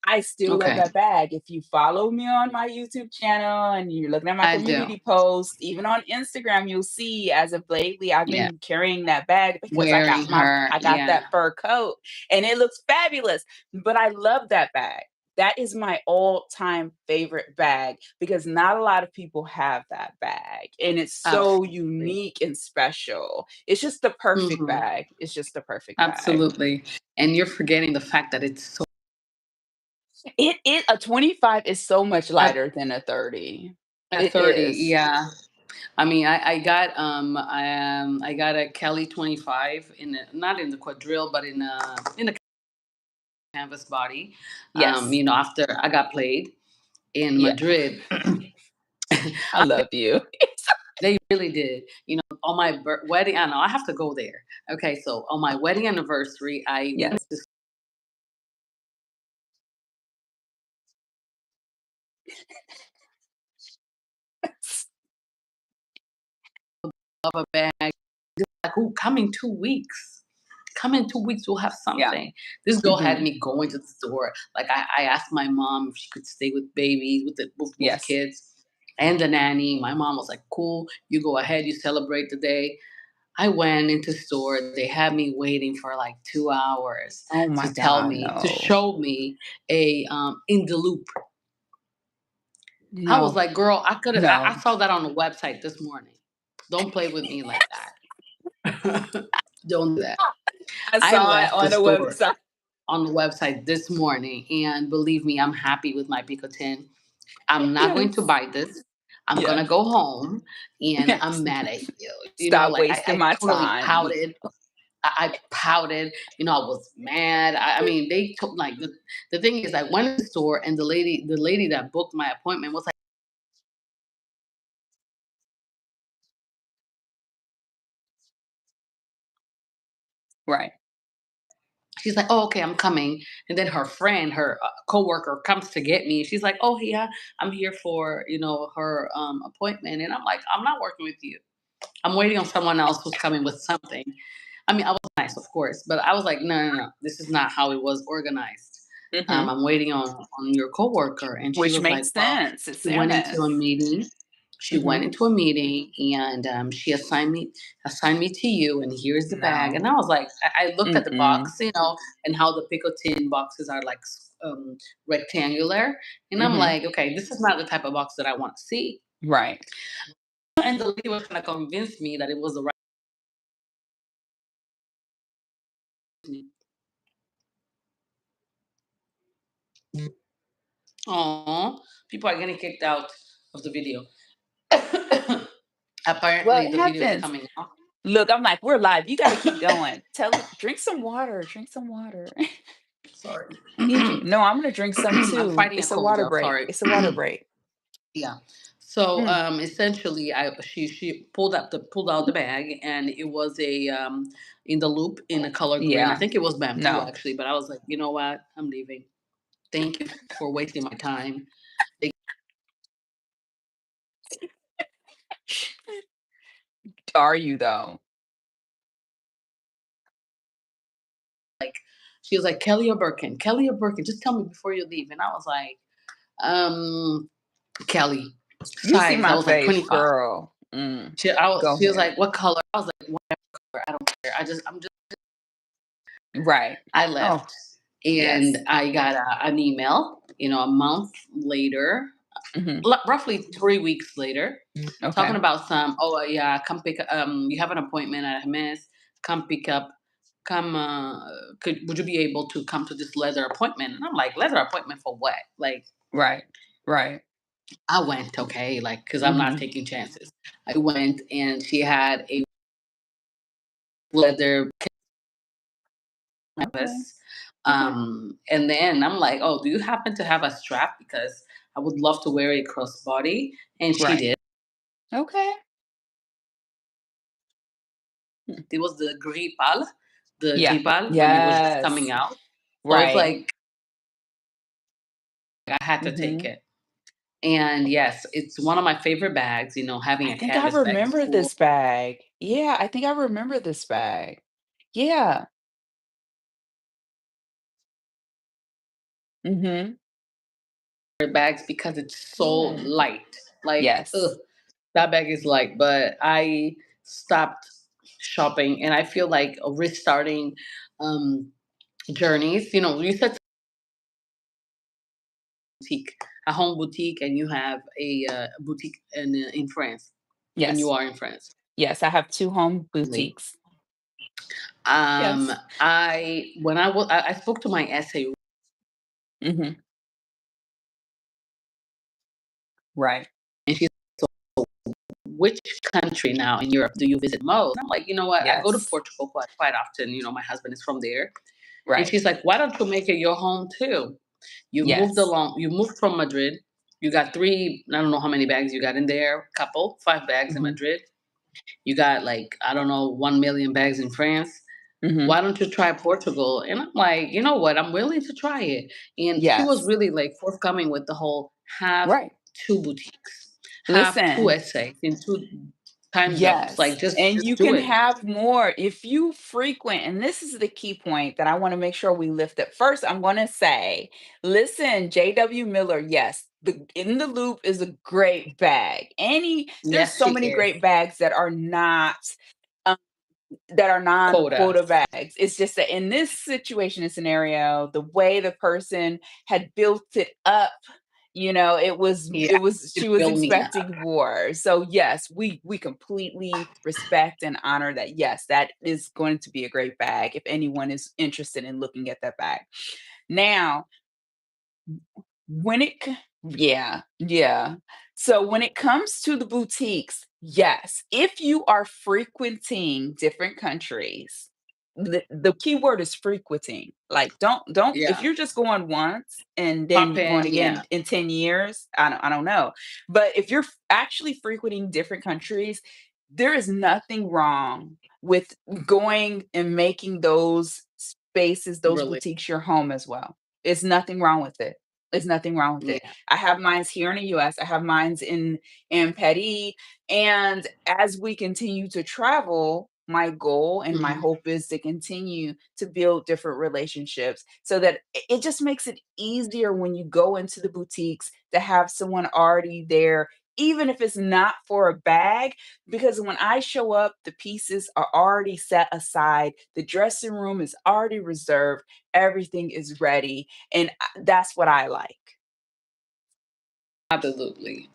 I still love Okay. that bag. If you follow me on my YouTube channel and you're looking at my I do. community posts, even on Instagram, you'll see as of lately I've Yeah. been carrying that bag because Wearing her. I got Yeah. that fur coat and it looks fabulous. But I love that bag. That is my all-time favorite bag because not a lot of people have that bag and it's so Absolutely. unique and special. It's just the perfect Hmm. bag. It's just the perfect bag. Absolutely. And you're forgetting the fact that it's so A 25 is so much at, lighter than a 30. at It 30. is. Yeah. I mean, I got a Kelly 25 in not in the quadrille, but in a canvas body. Yes. After I got played in Yeah. Madrid, I love you. they really did. On my wedding, I know I have to go there. Okay, so on my wedding anniversary, I went Yes. to a bag. Like, "Ooh, come in 2 weeks. Come in 2 weeks, we'll have Yeah. something." This girl had Mhm. me going to the store. Like I asked my mom if she could stay with babies, with the both Yes. kids and the nanny. My mom was like, "Cool, you go ahead, you celebrate the day." I went into store. They had me waiting for like 2 hours Oh my God, to no. show me a in the loop. I was No. like, "Girl, I could have. I No. saw that on the website this morning. Don't play with me like that. Don't do that." I I saw it left the on the store website. on the website this morning, and believe me, I'm happy with my Picotin. I'm not going to Yes. buy this. I'm gonna Yes. go home, and I'm Yes. mad at you. Stop Like I, wasting I my totally time. pouted. I pouted. I was mad. I mean, they took like the thing is, I went to the store, and the lady that booked my appointment was like, Right. she's like, "Oh, okay, I'm coming." And then her friend, her coworker, comes to get me. She's like, "Oh, yeah, I'm here for her appointment." And I'm like, "I'm not working with you. I'm waiting on someone else who's coming with something." I mean, I was nice, of course, but I was like, "No, no, no. This is not how it was organized. Mhm. I'm waiting on your coworker." And she Which was like, makes "Well," sense. It's she went into a Hermès. meeting. She went Mhm. into a meeting, and she assigned me to you, and here's the bag. And No. I was like, I looked at the Mm-mm. box, and how the pickle tin boxes are like rectangular, and I'm Mhm. like, okay, this is not the type of box that I want to see. Right. And the lady was trying to convince me that it was the right. Oh, people are getting kicked out of the video. Well, Apparently, it the video is happens. coming off. Look, I'm like, "We're live. You gotta keep going. Drink some water. Drink some water." Sorry. No, I'm gonna drink some I'm too. fighting a It's a cold, water y'all. break. Sorry. It's a water break. Yeah. So Mm. essentially, she pulled out the bag, and it was a in the loop in a color green. I Yeah. think it was bamboo No. actually, but I was like, you know what? I'm leaving. Thank you for wasting my time. They, Are you though? like she was like, "Kelly or Birkin, Kelly or Birkin, just tell me before you leave." And I was like, Kelly, You see size. I my was like face, 25. girl. Mm. Go She was ahead. like, "What color?" I was like, "Whatever color. I don't care. I'm just." Right. I Oh, left, and yes. I got an email, a month later, Mhm. roughly 3 weeks later, talking Okay. about some. "Oh, yeah, come pick. You have an appointment at Hermès. Come pick up. Come. Would you be able to come to this leather appointment?" And I'm like, "Leather appointment for what?" Like, Right. Right. I went, okay, like, because I'm not Mhm. taking chances. I went, and she had a leather Okay. canvas. Okay. And then I'm like, "Oh, do you happen to have a strap? Because I would love to wear a crossbody." And she Right. did. Okay. Hmm. It was the Yeah. gripal when it was just coming Yes. out. So it's Right. like I had to take Mhm. it. And yes, it's one of my favorite bags. Having I a think I canvas bag is remember cool. this bag. Yeah, I think I remember this bag. Yeah. Mhm. Bags because it's so Yeah. light. Like, ugh, Yes. that bag is light. But I stopped shopping, and I feel like restarting um, journeys. You said boutique, a home boutique, and you have a boutique in France when you Yes. are in France. Yes, I have 2 home Really. boutiques. Yes. I when I spoke to my essay, Mhm. Right. and she's which country now in Europe do you visit most? I'm like, you know what? I go to Yes. Portugal quite often. You know, my husband is from there. And Right. she's like, why don't you make it your home too? Yes. You moved from Madrid. You got three, I don't know how many bags you got in there, couple, 5 bags in Hmm. Madrid. You got like, I don't know, 1 million bags in France. Hmm. Why don't you try Portugal? And I'm like, you know what? I'm willing to try it. And she was Yes. really like forthcoming with the whole have Right. 2 boutiques, have two Listen. essays in 2 time zones. Yes, Like and just you do can it. have more if you frequent, and this is the key point that I want to make sure we lift up. First, I'm going to say, listen, JW Miller, yes, the In the Loop is a great bag. There's Yes, so she many is. great bags um, that are Quota. non-quota bags. It's just that in this situation and scenario, the way the person had built it up, Yeah, it was to she was build me up. expecting more. So yes, we completely respect and honor that. Yes, that is going to be a great bag if anyone is interested in looking at that bag. Now, when it c yeah, yeah. So when it comes to the boutiques, yes, if you are frequenting different countries, the key word is frequenting. Like, don't if Yeah. you're just going once and then Pop you're going in, again yeah. in 10 years, I don't know. But if you're actually frequenting different countries, there is nothing wrong with going and making those spaces, those Really. boutiques your home as well. It's nothing wrong with it. There's nothing wrong with it. Yeah. I have mines here in the US. I have mines in Paris. And as we continue to travel, my goal and my Hmm. hope is to continue to build different relationships so that it just makes it easier when you go into the boutiques to have someone already there, even if it's not for a bag. Because when I show up, the pieces are already set aside, the dressing room is already reserved, everything is ready, and that's what I like. Absolutely.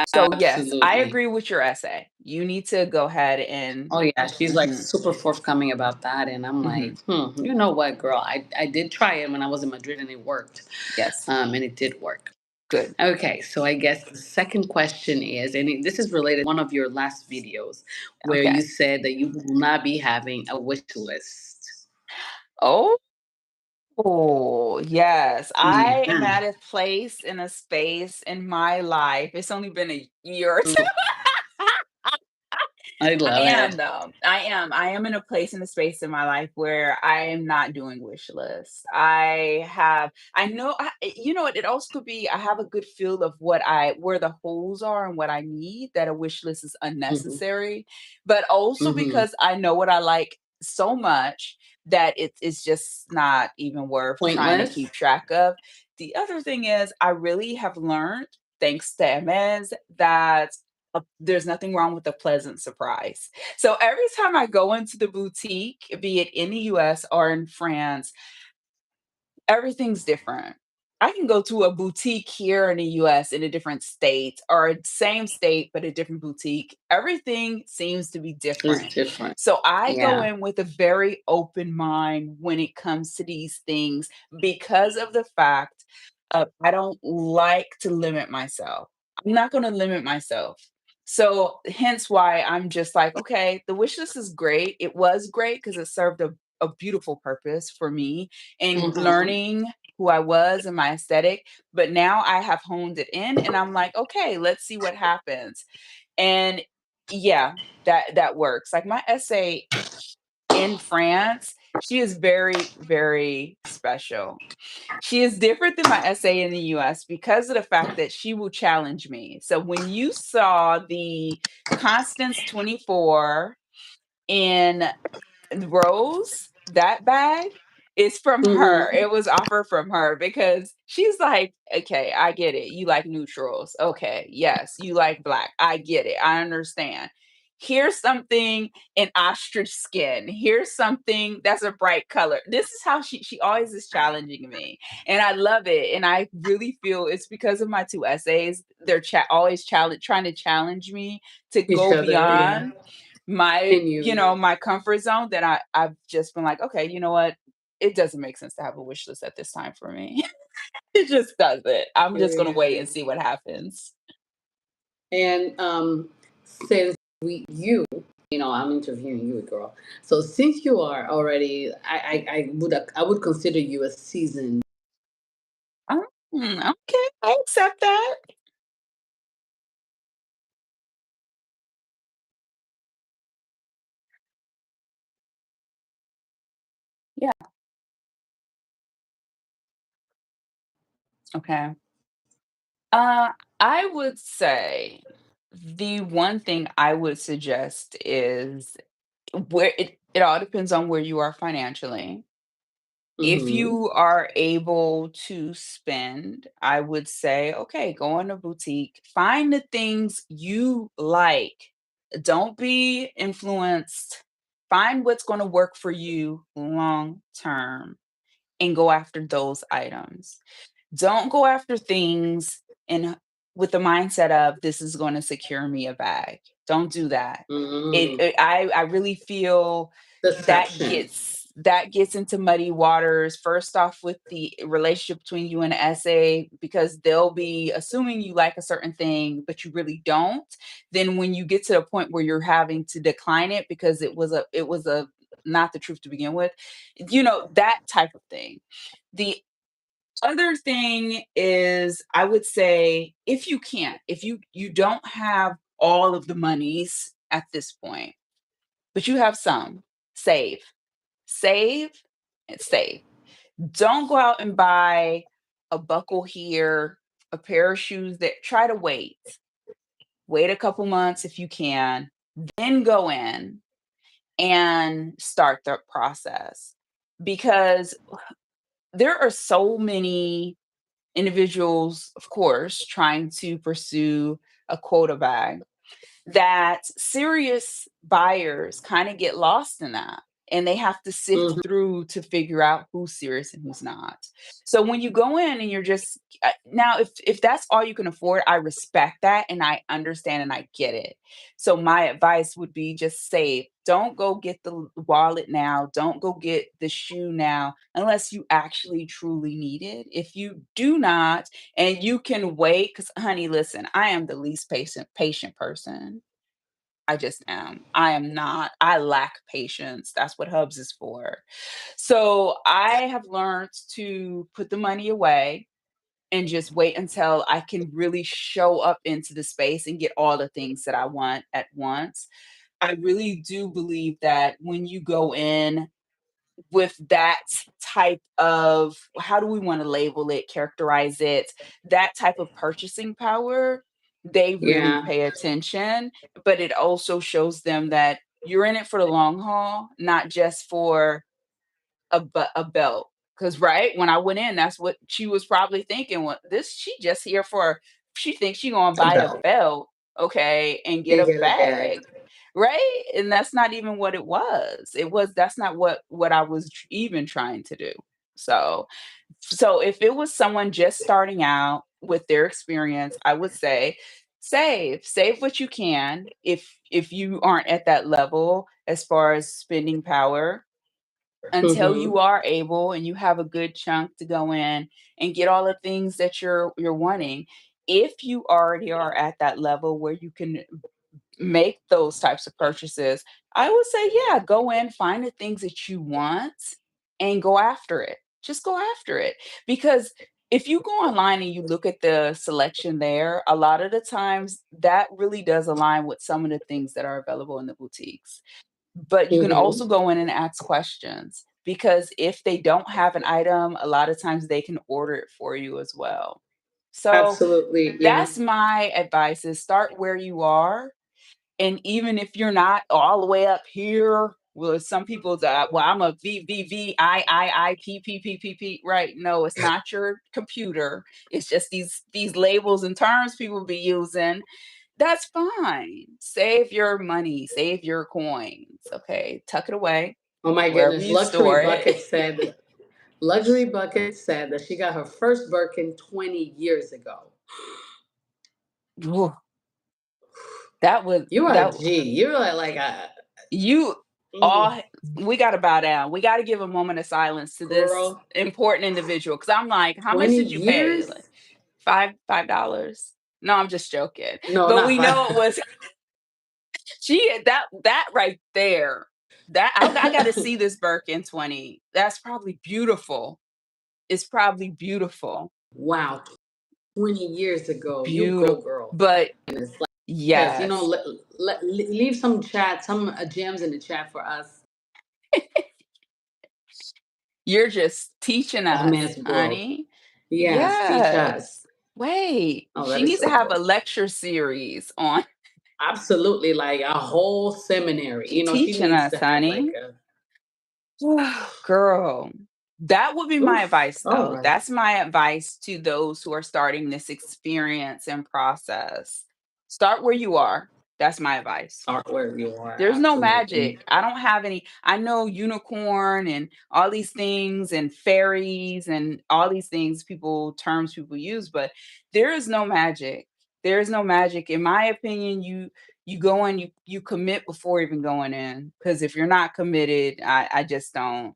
So, yes, I Absolutely. agree with your essay. You need to go ahead and Oh yeah, she's like mhm, super forthcoming about that, and I'm like, mhm, you know what, girl? I did try it when I was in Madrid, and it worked, yes, and it did work. good. Okay, so I guess the second question is, and this is related to one of your last videos, where you Okay. said that you will not be having a wish list. Oh, yes. I am Yeah, at a place in a space in my life. It's only been a year or two. I I love am it. though. I am. I am in a place in a space in my life where I am not doing wish lists. I know you know what, it also could be I have a good feel of where the holes are and what I need, that a wish list is Hmm. unnecessary, but also Hmm. because I know what I like so much that it's just not even worth trying to Pointless. keep track of. The other thing is I really have learned, thanks to Hermès, that there's nothing wrong with a pleasant surprise. So every time I go into the boutique, be it in the US or in France, everything's different. I can go to a boutique here in the US in a different state, or a same state but a different boutique. Everything seems to be It's different. different. So I go Yeah. in with a very open mind when it comes to these things, because of the fact I don't like to limit myself. I'm not going to limit myself. So hence why I'm just like, okay, the wish list is great. It was great because it served a beautiful purpose for me in Hmm. learning who I was and my aesthetic. But now I have honed it in and I'm like, okay, let's see what happens. And yeah, that works. Like my essay in France, she is very, very special. She is different than my essay in the US because of the fact that she will challenge me. So when you saw the Constance 24 in Rose, that bag is from her. Hmm. It was offered from her because she's like, "Okay, I get it. You like neutrals. Okay, yes, you like black. I get it. I understand. Here's something in ostrich skin. Here's something that's a bright color." This is how she always is challenging me, and I love it. And I really feel it's because of my two essays. They're always trying to challenge me to Each go other, yeah. beyond my And you, my comfort zone. That I've just been like, okay, you know what, it doesn't make sense to have a wish list at this time for me. It just doesn't. I'm just gonna wait yeah. and see what happens. And since I'm interviewing you, girl. So since you are already, I would consider you a seasoned. Oh, okay, I accept that. Yeah. Okay. Uh, I would say the one thing I would suggest is where it all depends on where you are financially. If Mm-hmm. you are able to spend, I would say, okay, go in a boutique, find the things you like. Don't be influenced. Find what's going to work for you long term and go after those items. Don't go after things in with the mindset of this is going to secure me a bag. Don't do that. Mm-hmm. I really feel Deception. that gets into muddy waters. First off, with the relationship between you and the SA, because they'll be assuming you like a certain thing, but you really don't. Then when you get to the point where you're having to decline it because it was a not the truth to begin with, that type of thing. The other thing is, I would say, if you can't, if you don't have all of the monies at this point, but you have some, save, save, and save. Don't go out and buy a buckle here, a pair of shoes that try to wait. Wait a couple months if you can, then go in and start the process because there are so many individuals, of course, trying to pursue a quota bag, that serious buyers kind of get lost in that. And they have to sift Mm-hmm. through to figure out who's serious and who's not. So when you go in and you're just now, if that's all you can afford, I respect that and I understand and I get it. So my advice would be just save. Don't go get the wallet now. Don't go get the shoe now unless you actually truly need it. If you do not, and you can wait, because honey, listen, I am the least patient person. I just am. I am not. I lack patience. That's what Hubs is for. So I have learned to put the money away and just wait until I can really show up into the space and get all the things that I want at once. I really do believe that when you go in with that type of, how do we want to label it, characterize it, that type of purchasing power, they really Yeah. pay attention. But it also shows them that you're in it for the long haul, not just for a belt. Because right when I went in, that's what she was probably thinking. What this she just here for? She thinks she gonna A buy a belt. belt, okay, and get And a get a bag. bag, right? And that's not even what it was. That's not what I was even trying to do. So so if it was someone just starting out with their experience, I would say save what you can if you aren't at that level as far as spending power until Mm-hmm. you are able and you have a good chunk to go in and get all the things that you're wanting. If you already are at that level where you can make those types of purchases, I would say, yeah, go in, find the things that you want and go after it. Just go after it. Because if you go online and you look at the selection there, a lot of the times that really does align with some of the things that are available in the boutiques. But you can also Mm-hmm. go in and ask questions because if they don't have an item, a lot of times they can order it for you as well. So Absolutely. Yeah. that's my advice is start where you are. And even if you're not all the way up here, well, some people that, well, I'm a VVVIIIPPPPP. Right. No, it's not your computer. It's just these labels and terms people be using. That's fine. Save your money, save your coins. Okay. Tuck it away Oh my wherever goodness. you store it. Luxury Bucket said that she got her first Birkin 20 years ago. Ooh, that was You are a that G. You're like a you mm, all we gotta bow down. We gotta give a moment of silence to this girl. important individual. Cause I'm like, how much 20 did you pay? Like years? $5. No, I'm just joking. No, But not we five. know it was That right there. That I got to see this Birkin 20. That's probably beautiful. It's probably beautiful. Wow, 20 years ago. You Beautiful. go, girl. But And it's like, yes, yes, leave some chat, some gems in the chat for us. you're just teaching us, Hermès world. honey. Yes, teach Yes. us. Wait, Oh, she that is needs to so have a dope. lecture series on Absolutely, like a whole seminary. she She teaching needs us, to have like honey. a Girl, that would be my oof. advice All though. right. That's my advice to those who are starting this experience and process. Start where you are. That's my advice. Start where you are. There's no Absolutely. magic. I don't have any. I know unicorn and all these things and fairies and all these things terms people use, but there is no magic. There is no magic. In my opinion, you go in, you commit before even going in. Because if you're not committed, I just don't.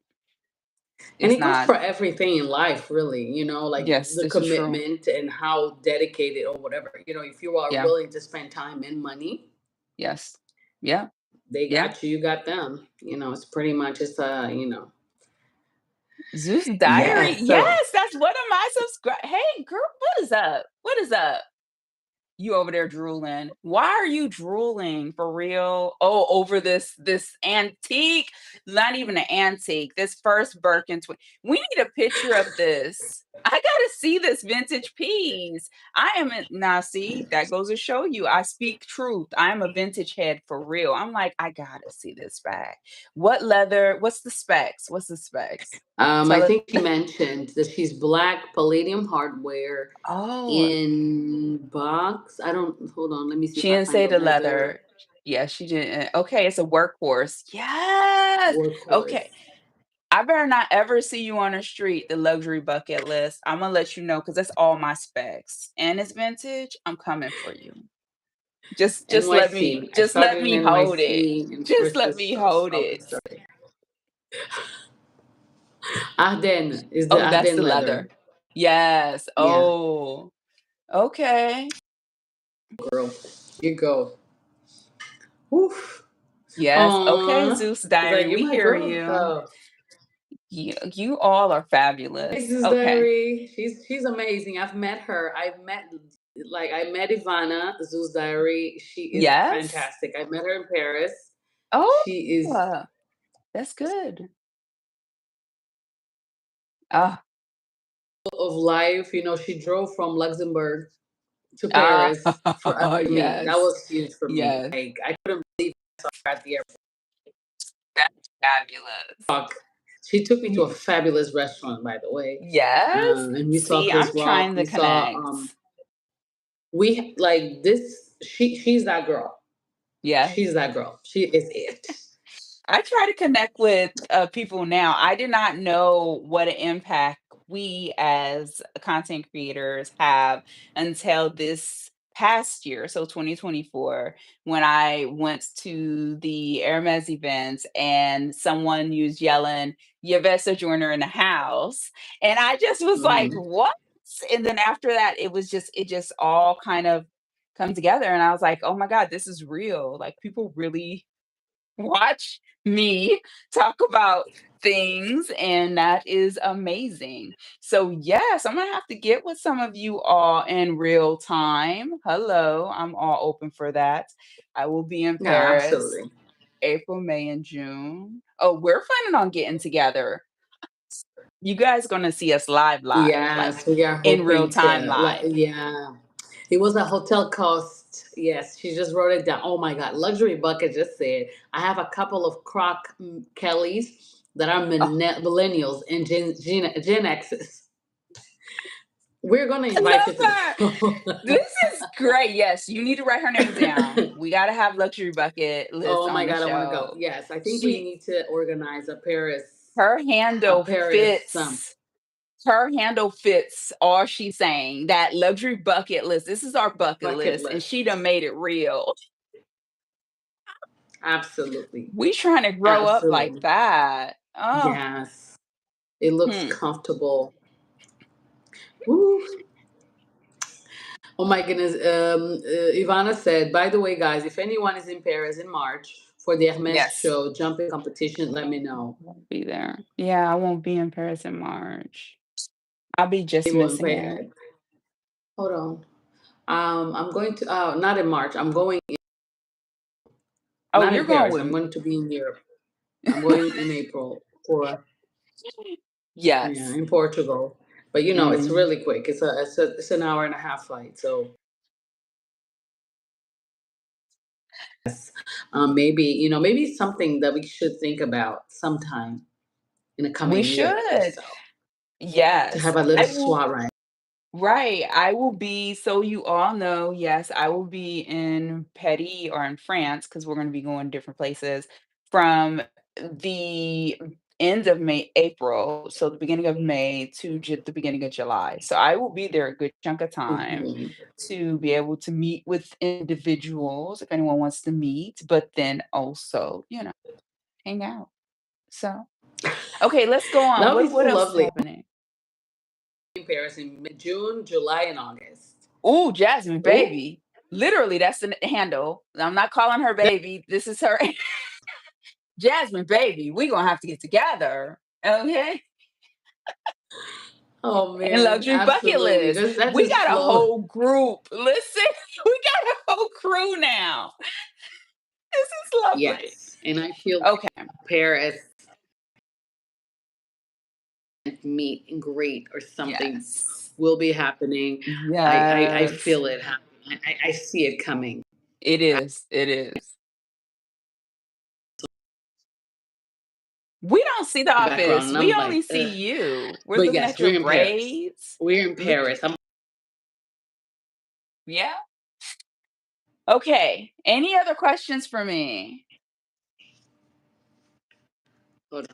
And It's it goes not. for everything in life, really, like Yes, the this is true. commitment and how dedicated or whatever. If you are Yeah. willing to spend time and money, Yes. Yeah. they Yeah. got you, you got them. It's pretty much it's Zeus Diary. yes. So Yes, that's one of my subscribe. Hey, girl, what is up? What is up? You over there drooling. Why are you drooling for real? Oh, over this antique, not even an antique. This first Birkin twin. We need a picture of this. I gotta see this vintage piece. I am now. See, that goes to show you. I speak truth. I am a vintage head for real. I'm like, I gotta see this bag. What leather? What's the specs? What's the specs? I Tell us. think she mentioned that she's black palladium hardware Oh, in box. I don't hold on, let me see she if I didn't find say the the leather leather. Yeah, she didn't. Okay, it's a workhorse. Yes. Okay. workhorse. I better not ever see you on the street, the luxury bucket list. I'm gonna let you know because that's all my specs. And it's vintage. I'm coming for you. NYC. I Just started let in me hold it. NYC and Just first let this me hold okay, it. sorry. Arden is the Oh, that's Arden the leather. leather. Yes. Yeah, Oh, okay. girl. You go. Oof. Yes. Okay, Aww. Zeus It's Diary. like you're We my hear girl you. though. You all are fabulous. Mrs. Okay. Diary. She's amazing. I've met her. I met Ivana, Zeus Diary. She is Yes. fantastic. I met her in Paris. Oh, She is that's good. Ah, full of life. She drove from Luxembourg to ah, Paris for us to meet. That yes, was huge for me. yes. Like I couldn't believe I saw her at the That's fabulous. airport. She took me to a Y fabulous restaurant, by the way. yes. And we saw See, I'm Chris Rock. trying to We saw connect. we like this. She's that girl. Yes. She's that girl. She is it. I try to connect with people now. I did not know what an impact we as content creators have until this past year, so 2024, when I went to the Hermès events and someone was yelling, Yvette Sojourner in the house. And I just was like, Mhm. what? And then after that, it just all kind of come together. And I was like, oh my God, this is real. Like people really watch me talk about things, and that is amazing. So, yes, I'm gonna have to get with some of you all in real time. Hello, I'm all open for that. I will be in Yeah, Paris absolutely. April, May, and June. Oh, we're planning on getting together. You guys gonna see us live, like Yes, we are in real hoping time to. live. Yeah, it was a hotel cost. Yes, she just wrote it down. Oh my God, luxury bucket just said I have a couple of Croc Kellys that are Oh, millennials and Gen X's. We're gonna I invite you to the love her. show. This is great. Yes, you need to write her name down. We gotta have luxury bucket list Oh on my the God, I want to go. show. Yes, I think we She need to organize her a handle Paris fits her handle fits all she's saying. That luxury bucket list. This is our bucket bucket list, and she done list. made it real. Absolutely, We trying to grow up like absolutely. that. Oh, Yes, it looks hmm. comfortable. Woo. Oh my goodness. Ivana said, by the way, guys, if anyone is in Paris in March for the Hermès Yes. show, jumping competition, let me know. Won't be there. Yeah, I won't be in Paris in March. I'll be just They won't missing pay it. it. Hold on. I'm going to, not in March. I'm going, Oh, not you're in going Paris. with I'm me. going to be in Europe. I'm going in April for, yeah, Yes. in Portugal. But it's Mm. really quick. It's an hour and a half flight. So maybe, maybe it's something that we should think about sometime in the We coming year or should. so to Yes. have a little I will. SWAT ride. Right. I will be, so you all know, yes, I will be in Paris or in France because we're going to be going different places from the end of May, April, so the beginning of May to the beginning of July. So I will be there a good chunk of time Mhm. to be able to meet with individuals if anyone wants to meet, but then also, hang out. So, okay, let's go on. That would be What so else is lovely. happening? In Paris in June, July, and August. Ooh, Jasmine, Ooh. baby. Literally, that's the handle. I'm not calling her baby. This is her Jasmine, baby. We gonna have to get together. Okay. Oh And man, luxury bucket absolutely. list. Because that We just got a flows. whole group. Listen, we got a whole crew now. This is lovely. Yes, and I feel like Okay. Paris meet and greet or something Yes. will be happening. I Yes. feel it happening. I see it coming. It is. It is. We don't see The Background, Office. and We I'm like, only see you. We're but looking yes, at your we're in Paris. braids. We're in Look, Paris. I'm yeah. Okay. Any other questions for me? hold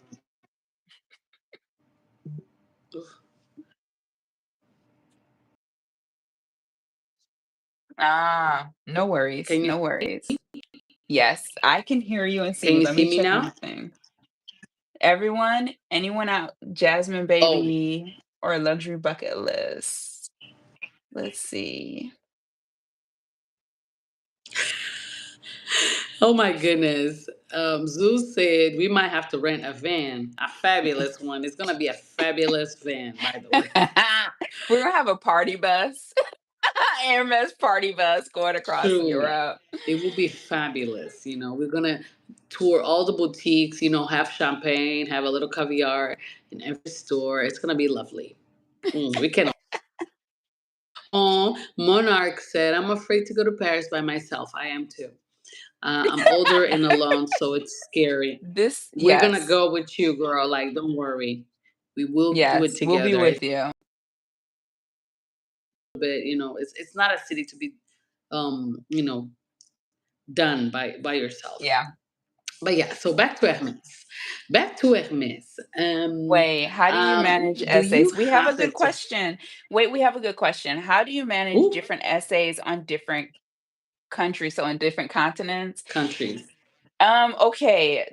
on. No worries. Can you No worries. Yes, I can hear you and see can you. you Let me see me check now? my thing. Everyone, anyone out, Jasmine Oh, Baby or Luxury Bucket List? Let's see. oh my goodness. Zeus said we might have to rent a van, a fabulous one. It's gonna be a fabulous van, by the way. We're gonna have a party bus, Hermes party bus going across Truly, Europe. it will be fabulous. We're gonna tour all the boutiques. Have champagne, have a little caviar in every store. It's gonna be lovely. We can. Oh, Monarch said, "I'm afraid to go to Paris by myself. I am too. I'm older and alone, so it's scary. This, We're gonna yes, go with you, girl. Like, don't worry. We will do it yes, we'll be together. with you. But it's not a city to be, um, you know, done by yourself. Yeah. But yeah. So back to Hermes. Back to Hermes. Wait, how do you manage Do you essays? We have a have good it to? question. Wait, we have a good question. How do you manage Ooh, different essays on different countries, so in different continents? countries. Okay,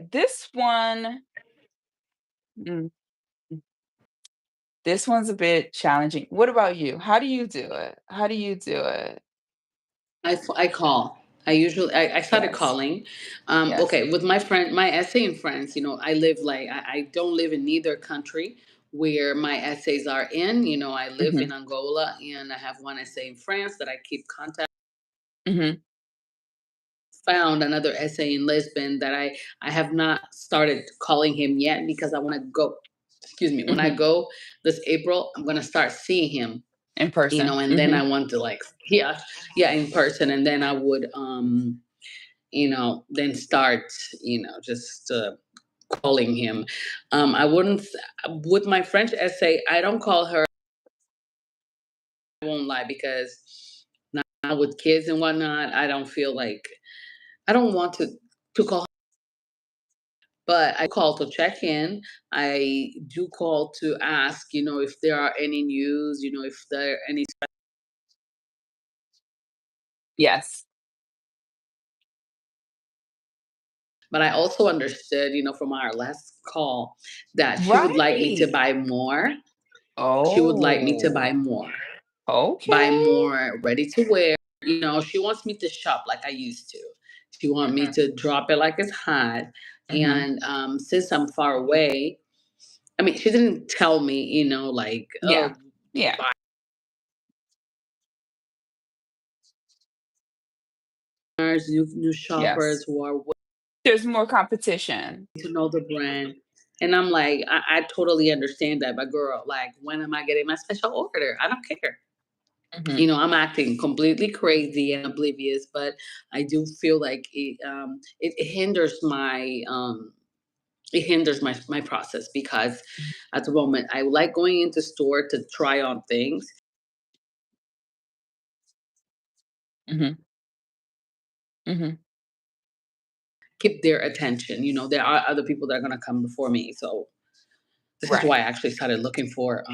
mm, this one's a bit challenging. What about you? How do you do it? How do you do it? I call. I started Yes, calling. yes. Okay, with my friend, my essay in France. I live like I don't live in neither country where my essays are in. I live Mhm, in Angola and I have one essay in France that I keep contact. mhm, Found another essay in Lisbon that I have not started calling him yet because I want to go. Excuse me. When I mhm. go this April, I'm gonna start seeing him. In person. And then I Mhm. want to like yeah in person, and then I would then start, just calling him. I wouldn't, with my French essay, I don't call her, I won't lie, because now with kids and whatnot, I don't feel like, I don't want to call, but I call to check in. I do call to ask, if there are any news, if there are any, Yes. but I also understood, from our last call that she would like me to Right. buy more. She would like me to buy Oh. more. buy Okay. more ready to wear. She wants me to shop like I used to. She wants me Mhm, to drop it like it's hot. mhm. And since I'm far away, I mean, she didn't tell me, like, Yeah. oh, Yeah. buyers, new shoppers Yes. who are willing There's more competition. to know the brand. And I'm like, I totally understand that, but girl, like, when am I getting my special order? I don't care. Mhm, I'm acting completely crazy and oblivious, but I do feel like it hinders my process because at the moment I like going into store to try on things, mhm, mhm. keep their attention. There are other people that are gonna come before me, so this is why I Right. actually started looking for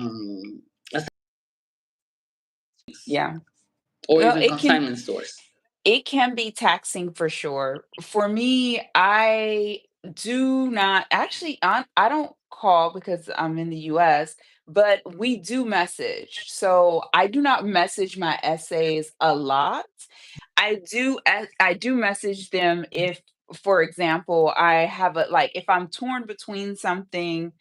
Yeah. or Well, even consignment stores. it can be taxing for sure. For me, I do not actually, I don't call because I'm in the US, but we do message. So I do not message my essays a lot. I do message them if, for example, I have a like if I'm torn between something.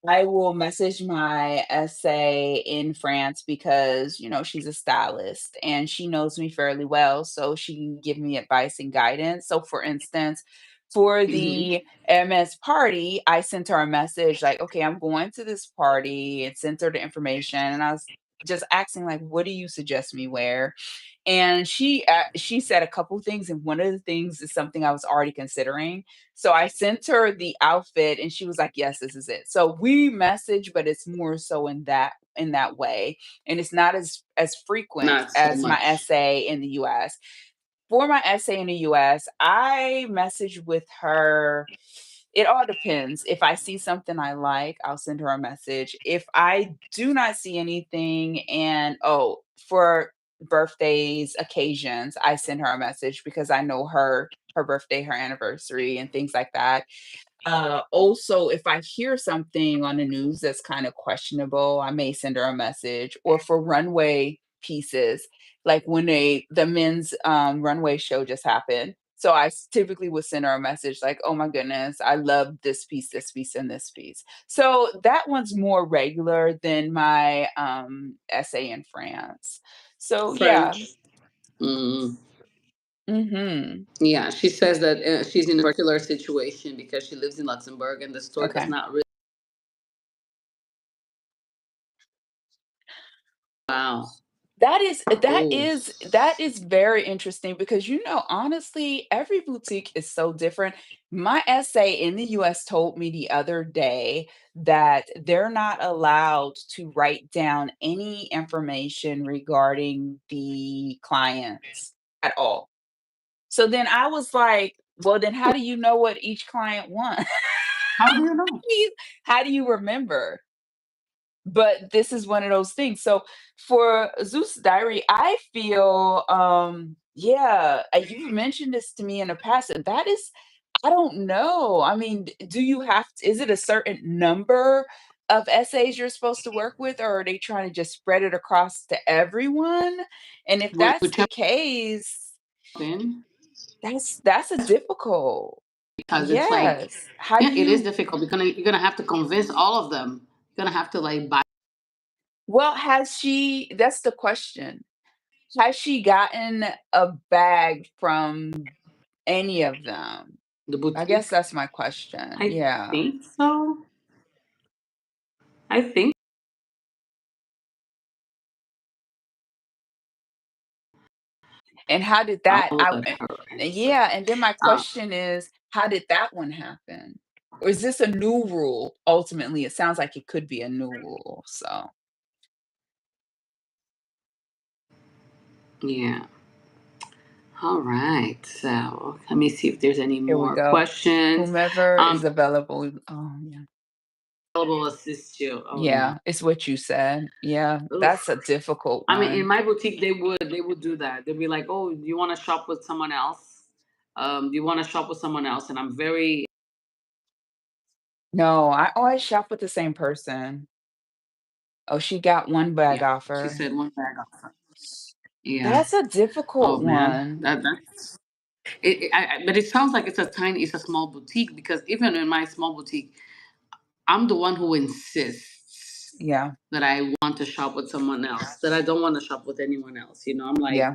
I will message my essay in France because, she's a stylist and she knows me fairly well, so she can give me advice and guidance. So, for instance, for Hmm. the MS party, I sent her a message like, okay, I'm going to this party and sent her the information. And I was just asking, like, what do you suggest me wear? And she said a couple things, and one of the things is something I was already considering. So I sent her the outfit, and she was like, "Yes, this is it." So we message, but it's more so in that way, and it's not as frequent Not so as my much. essay in the US. For my essay in the US, I message with her. It all depends. If I see something I like, I'll send her a message. If I do not see anything, and for birthdays, occasions, I send her a message because I know her birthday, her anniversary, and things like that. Also, if I hear something on the news that's kind of questionable, I may send her a message. Or for runway pieces, like when the men's runway show just happened. So typically would send her a message like, "Oh my goodness, I love this piece, and this piece." So that one's more regular than my essay in France. So yeah. French. Mm. Hmm. Yeah, she says that she's in a particular situation because she lives in Luxembourg and the store does Okay. not really. Wow. Ooh. That is very interesting because, honestly, every boutique is so different. My essay in the US told me the other day that they're not allowed to write down any information regarding the clients at all. So then I was like, well, then how do you know what each client wants? How do you know? How do you remember? But this is one of those things. So for Zeus Diary, I feel, yeah, you've mentioned this to me in the past, and that is, I don't know. I mean, do you have is it a certain number of essays you're supposed to work with, or are they trying to just spread it across to everyone? And if that's the Whichever case, in, that's a difficult. because it's like, Yes. How do yeah, it is you difficult. You're gonna have to convince all of them. You're gonna have to like buy well, has she that's the question. Has she gotten a bag from any of them? the I guess boutique. that's my question. I Yeah. think so. I think And how did that I'll let her answer. yeah, and then my Um, question is, how did that one happen? Or is this a new rule? Ultimately, it sounds like it could be a new rule. So, yeah. All right. So let me see if there's any here we more go. questions. Whomever is Um, available. Oh, yeah. Available assist you. Oh no. Yeah, it's what you said. Yeah, that's a Oof. difficult I mean, in one. my boutique, they would do that. They'd be like, "Oh, do you want to shop with someone else? Do you want to shop with someone else?" And I'm very No, I always shop with the same person. Oh, she got one bag Yeah, she offer. said one bag offer. Yeah. That's a difficult Oh man, one. that's but it sounds like it's a small boutique because even in my small boutique, I'm the one who insists Yeah, that I want to shop with someone else, that I don't want to shop with anyone else. I'm like, yeah.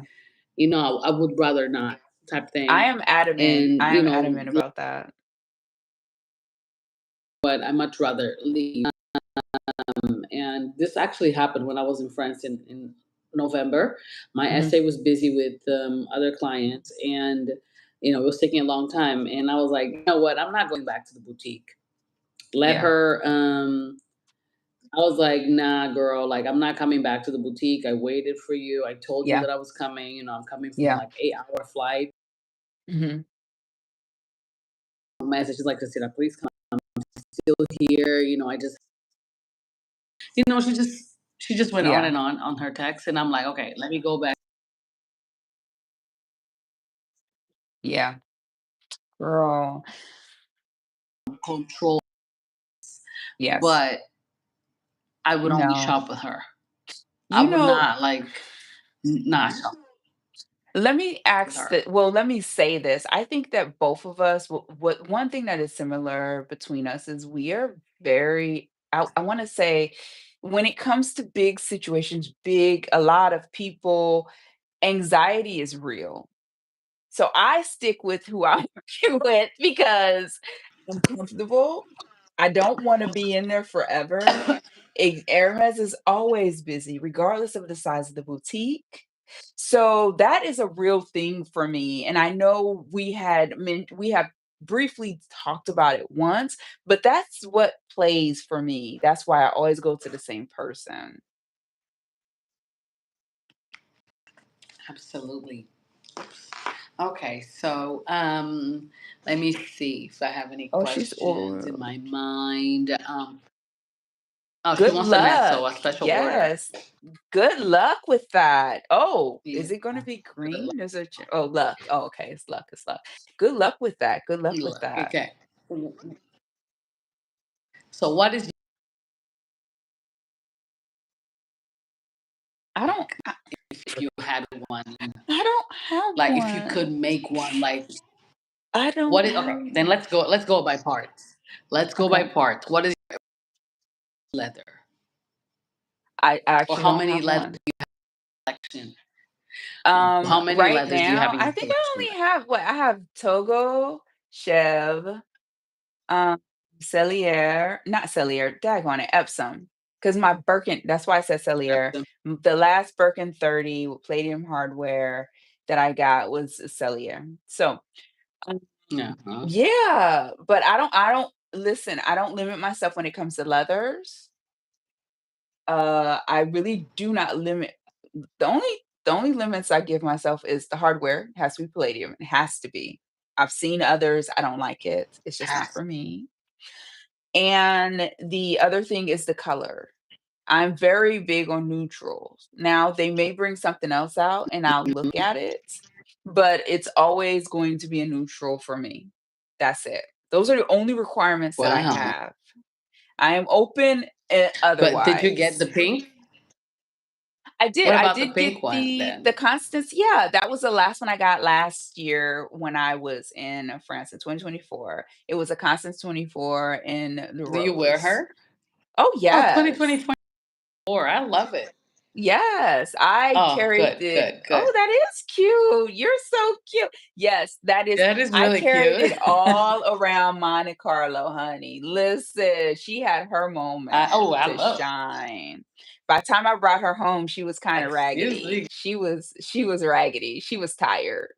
I would rather not type I thing. am adamant. And, I am adamant about that. but I much rather leave. And this actually happened when I was in France in November. My Mhm. essay was busy with other clients, and it was taking a long time. And I was like, you know what? I'm not going back to the boutique. Let Yeah, her. I was like, nah, girl. Like, I'm not coming back to the boutique. I waited for you. I told you yeah, that I was coming. I'm coming from yeah. like 8-hour flight. Mhm. Message is like, Jacira, please come. Still here. I just, she just went on Yeah, and on her text, and I'm like, okay, let me go back. yeah. Girl, Control, yes. but I would only No. shop with her. I You would know, not like not shop let me with ask her. that. Well, let me say this. I think that both of us, what one thing that is similar between us is we are very, I want to say, when it comes to big situations, a lot of people, anxiety is real. So I stick with who I'm working with because I'm comfortable. I don't wanna be in there forever. Hermès is always busy regardless of the size of the boutique. So that is a real thing for me, and I know we have briefly talked about it once, but that's what plays for me. That's why I always go to the same person. Absolutely. Okay, so let me see if I have any Oh, she's questions in old. my mind. Oh, she Good wants an luck. so a special order. Yes. Good luck with that. Oh, Yeah, is it gonna be good luck. green? There's a oh, luck. Oh, okay, it's luck, it's luck. Good luck with that, good luck Good with luck. that. Okay. So what is I don't like if you had one? I don't have Like if you could one. make one, like I what don't is okay? have Then let's go by parts. Let's go by okay. parts. What is leather? I Or actually how don't many have leather one. collection? How many Right leathers do you have now, in I your think I collection? only have what I have Togo, Chev, Um, Cellier, not Cellier, daggone it, Epsom. Because my Birkin, that's why I said Cellier. The last Birkin 30 with palladium hardware that I got was a Cellier. So, um, Yeah. Huh? yeah, but listen, I don't limit myself when it comes to leathers. I really do not limit. The only the only limits I give myself is the hardware has to be palladium. It has to be. I've seen others. I don't like it. It's just not Pass. for me. And the other thing is the color. I'm very big on neutrals. Now, they may bring something else out and I'll look at it, but it's always going to be a neutral for me. That's it. Those are the only requirements that I Wow. have. I am open But did you get otherwise. the pink? I did. What I about the did get pink one the then? Constance. Yeah, that was the last one I got last year when I was in France in 2024. It was a Constance 24 in the Do you wear rose. her? Oh, Oh, yes. 2024. I love it. Yes, I Oh, carried good, it. good, Oh, good. that is cute. You're so cute. Yes, that is That is I really carried cute. it all around Monte Carlo, honey. Listen, she had her moment I to love. shine. By the time I brought her home, she was kinda Excuse raggedy. me. She was raggedy. She was tired.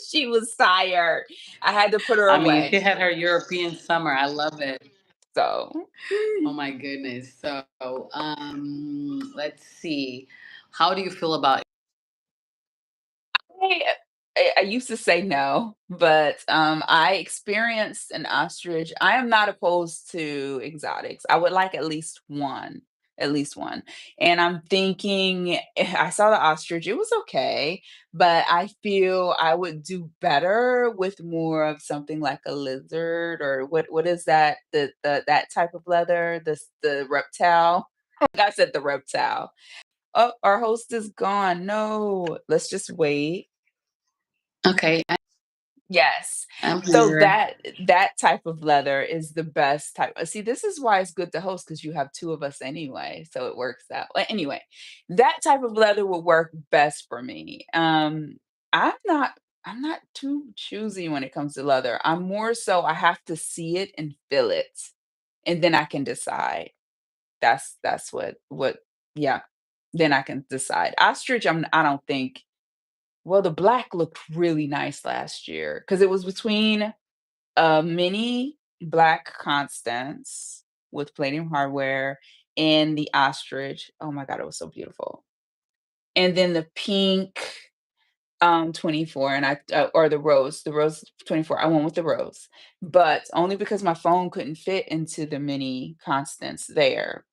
She was tired. I had to put her I mean, she away. had her European summer. I love it. So, Oh my goodness. So, let's see. How do you feel about I I used to say no, but, I experienced an ostrich. I am not opposed to exotics. I would like at least one. at least one. And I'm thinking, I saw the ostrich, it was okay, but I feel I would do better with more of something like a lizard, or what is that? That type of leather, the reptile. Like I said, the reptile. Oh, our host is gone. No, let's just wait. Okay, Yes. I'm So here. that type of leather is the best type. See, this is why it's good to host, because you have two of us anyway, so it works out. Well, anyway, that type of leather will work best for me. I'm not I'm not too choosy when it comes to leather. I'm more so I have to see it and feel it, and then I can decide. That's what yeah. Then I can decide. Ostrich, I don't think. Well, the black looked really nice last year because it was between a mini black Constance with platinum hardware and the ostrich. Oh my god, it was so beautiful. And then the pink 24, and I or the rose 24. I went with the rose, but only because my phone couldn't fit into the mini Constance there.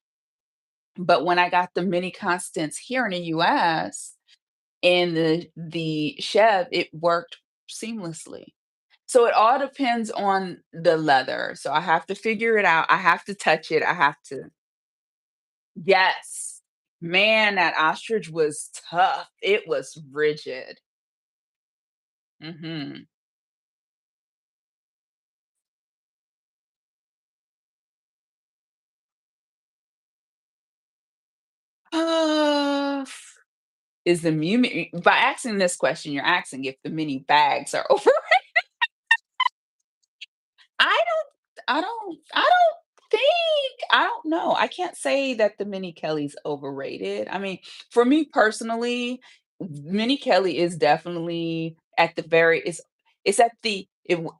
But when I got the mini Constance here in the US, and the chef, it worked seamlessly. So it all depends on the leather. So I have to figure it out. I have to touch it. I have to. Yes. Man, that ostrich was tough. It was rigid. Mhm. Uh, is the by asking this question, you're asking if the mini bags are over. I don't think I don't know. I can't say that the Mini Kelly's overrated. I mean, for me personally, Mini Kelly is definitely at the very it's at the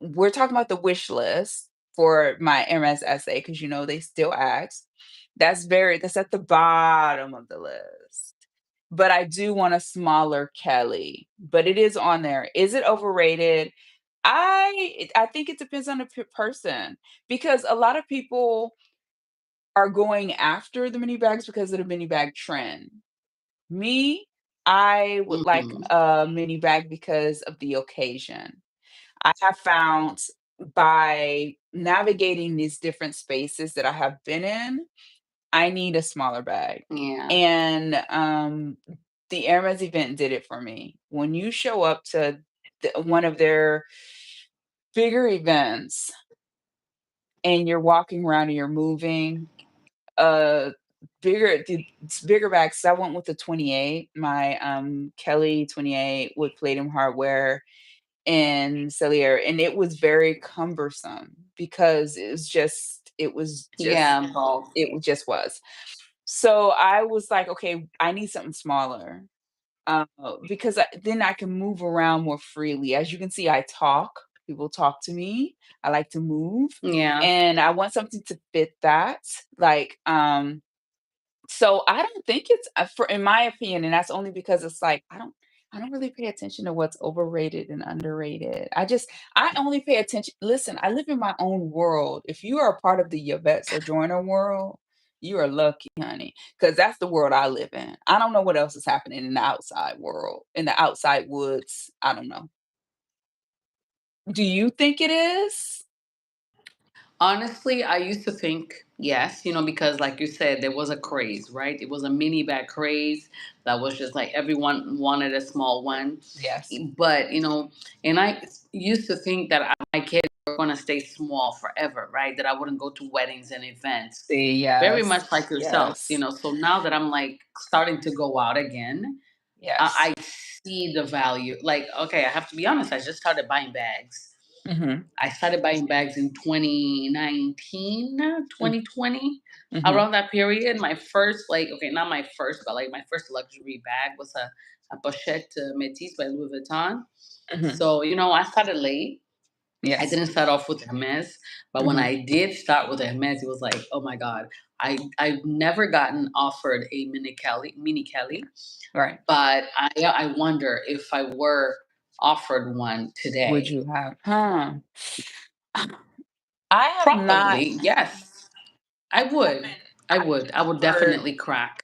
we're talking about the wish list for my Hermes essay, because they still ask. That's at the bottom of the list. But I do want a smaller Kelly, but it is on there. Is it overrated? I think it depends on the person, because a lot of people are going after the mini bags because of the mini bag trend. Me, I would like Mhm. a mini bag because of the occasion. I have found, by navigating these different spaces that I have been in, I need a smaller bag. Yeah. And the Hermes event did it for me. When you show up to one of their bigger events, and you're walking around and you're moving, uh, bigger bags. I went with the 28, my, Kelly 28 with platinum hardware and cellular, and it was very cumbersome because Yeah, bulky. it just was. So I was like, "Okay, I need something smaller." Uh, because then I can move around more freely. As you can see, I talk. People talk to me. I like to move, Yeah. and I want something to fit that. Like, so I don't think it's for in my opinion, and that's only because it's like I don't really pay attention to what's overrated and underrated. I only pay attention. Listen, I live in my own world. If you are a part of the Yvette Sojourner world, you are lucky, honey, because that's the world I live in. I don't know what else is happening in the outside world, in the outside woods. I don't know. Do you think it is? Honestly, I used to think yes, because like you said, there was a craze, right? It was a mini bag craze that was just like everyone wanted a small one. Yes. But, and I used to think that my kids were going to stay small forever, right? That I wouldn't go to weddings and events. See, Very yes. much like yourself, Yes. So now that I'm like starting to go out again, Yes. I see the value. Like, okay, I have to be honest, I just started buying bags. Mhm. I started buying bags in 2019, Mm, 2020, mhm. around that period. My first, like, okay, not my first, but like my first luxury bag was a Pochette Métis by Louis Vuitton. Mhm. So, I started late. I Yes. didn't start off with Hermes, but when Mhm. I did start with Hermes, it was like, oh my God. I've never gotten offered a mini Kelly, Right. but I wonder if I were offered one Would today. you have I have not Probably, yes. I would. I would For definitely crack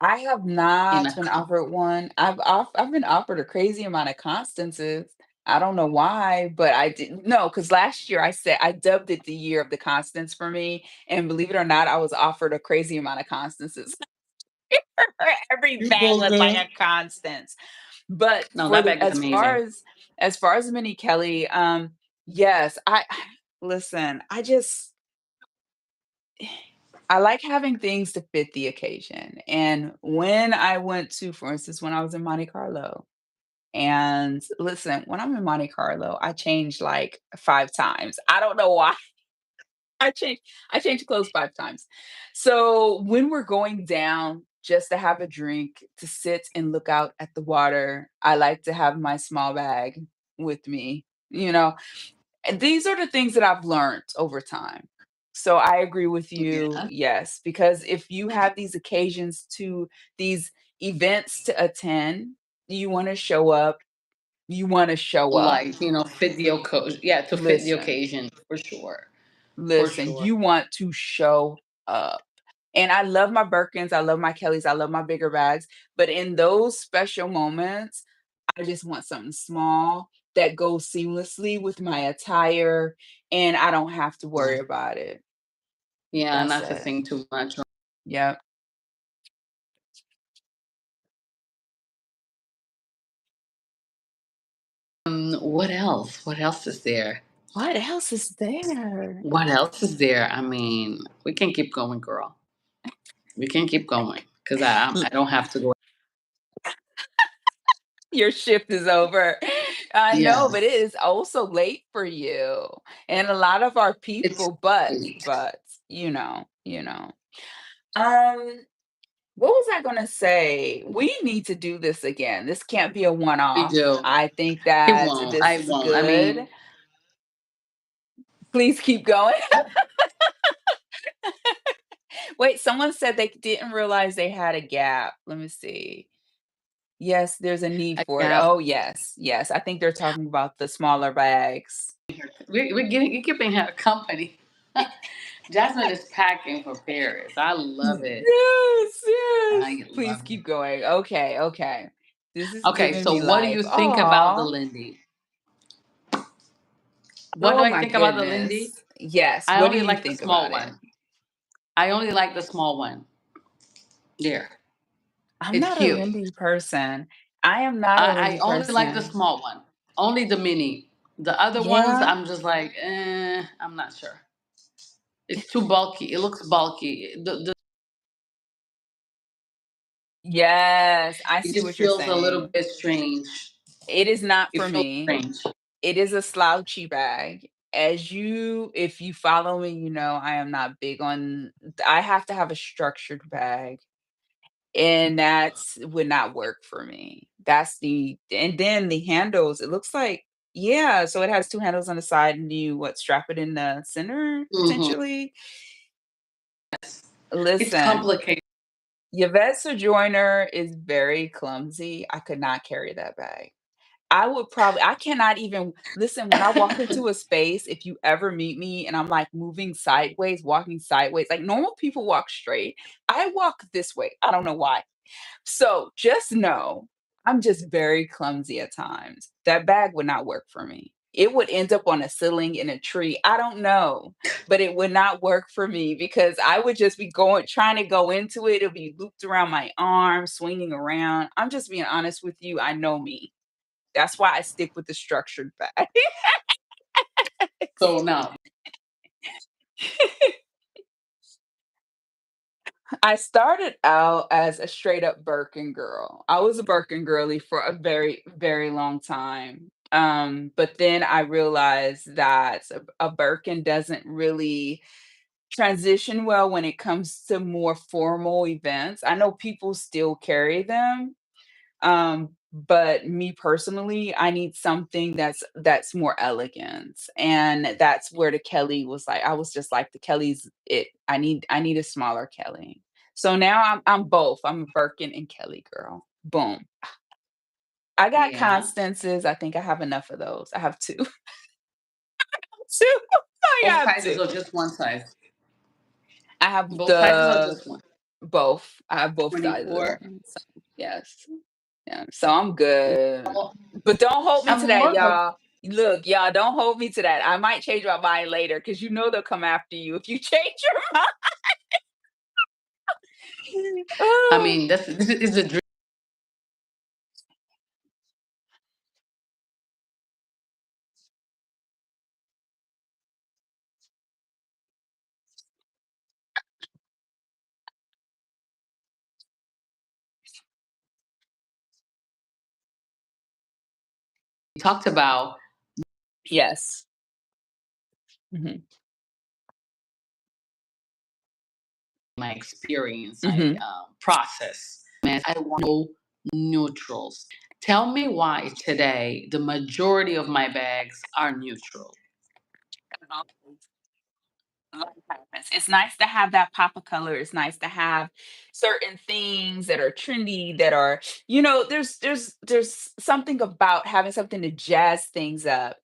I have in not a been cup. offered one. I've been offered a crazy amount of Constances. I don't know why, but I didn't no, because last year I said I dubbed it the year of the Constance for me, and believe it or not, I was offered a crazy amount of Constances. Every You bag go, was like girl. a Constance. But No, for that the bag is amazing. as far as Minnie Kelly, yes, I listen, I like having things to fit the occasion. And when I went to, for instance, when I was in Monte Carlo, and listen, when I'm in Monte Carlo, I change like 5 times. I don't know why. I change I change clothes 5 times. So when we're going down just to have a drink, to sit and look out at the water, I like to have my small bag with me, you know? And these are the things that I've learned over time. So I agree with you, Yeah. yes, because if you have these occasions to these events to attend, you wanna show up, you wanna show up. Like, fit the occasion. Yeah, to fit the Listen, occasion for sure. For listen, sure. you want to show up. And I love my Birkins, I love my Kellys, I love my bigger bags, but in those special moments, I just want something small that goes seamlessly with my attire, and I don't have to Yeah. worry about it. Yeah, That's not to it. sing too much. Yep. What else? What else is there? What else is there? What else is there? I mean, we can keep going, girl. We can keep going because I L don't have to go. Your shift is over. I know, but it Yes, is also late for you, and a lot of our it's people late. but, you know. Um What was I gonna say? We need to do this again. This can't be a We one-off. do. I think It that won't. this I is won't. I good. mean, Please keep going. Wait, someone said they didn't realize they had a gap. Let me see. Yes, there's a need I for it. have. Oh, yes, yes. I think they're talking about the smaller bags. You're keeping her company. Jasmine is packing for Paris. I love it. Yes, yes. I Please love it. keep going. Okay, okay. This is Okay, giving so me what do you life. think about the Aw. Lindy? What do Oh I my think about the Lindy? goodness. Yes. I What do only you like the think small about it? one. I only like the small one. There. I'm It's not a cute. Lindy person. I am not a I Lindy only like the person. small one. Only the mini. The other ones, Yeah. I'm just like, I'm not sure. It's too bulky. It looks bulky. Yes, I It see just what you're feels a little saying. bit strange. It is not It for feels me. strange. It is a slouchy bag. If you follow me, you know I am not big on I have to have a structured bag, and that's would not work for me. That's the and then the handles, it looks like yeah, so it has 2 handles on the side and you what, strap it in the center Hmm. potentially? It's Listen, complicated. Yvette Sojourner is very clumsy. I could not carry that bag. I cannot even listen, when I walk into a space, if you ever meet me and I'm like moving sideways, walking sideways, like normal people walk straight. I walk this way. I don't know why. So just know I'm just very clumsy at times. That bag would not work for me. It would end up on a ceiling in a tree. I don't know, but it would not work for me because I would just be going, trying to go into it. It'll be looped around my arm, swinging around. I'm just being honest with you. I know me. That's why I stick with the structured bag. So now, I started out as a straight up Birkin girl. I was a Birkin girly for a very, very long time. But then I realized that a Birkin doesn't really transition well when it comes to more formal events. I know people still carry them, but me personally, I need something that's more elegant. And that's where the Kelly was like, I was just like the Kelly's it. I need a smaller Kelly. So now I'm both. I'm a Birkin and Kelly girl. Boom. I got yeah. Constances. I think I have enough of those. I have two. Two. I Both have sizes two. or just one size? I have Both sizes or the just one? both. I have both sizes. 24. So, yes. Yeah. So I'm good. Well, But don't hold me to I'm that, more of y'all. Look, y'all, don't hold me to that. I might change my mind later because you know they'll come after you if you change your mind. I Oh, mean, this is a dream. We talked about yes. Hmm. my experience, my Hmm. process. Man, I want no neutrals. Tell me why today the majority of my bags are neutral. Life happens. It's nice to have that pop of color. It's nice to have certain things that are trendy that are, there's something about having something to jazz things up.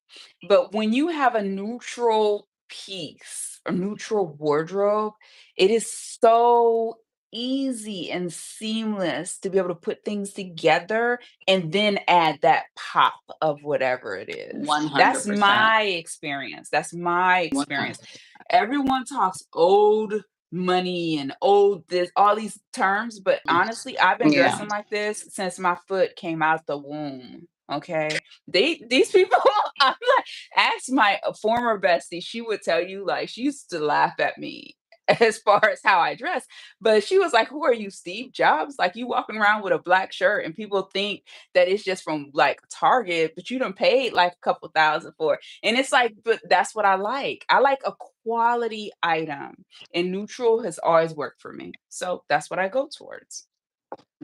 But when you have a neutral piece, a neutral wardrobe, it is so easy and seamless to be able to put things together and then add that pop of whatever it is. That's 100%. my experience. That's my experience. 100. Everyone talks old money and old this, all these terms, but honestly, I've been Yeah. dressing like this since my foot came out the womb. Okay. These people, I'm like, ask my former bestie, she would tell you, like, she used to laugh at me as far as how I dress. But she was like, who are you, Steve Jobs? Like, you walking around with a black shirt and people think that it's just from like Target, but you done paid like a couple thousand for it. And it's like, but that's what I like. I like a quality item, and neutral has always worked for me. So that's what I go towards.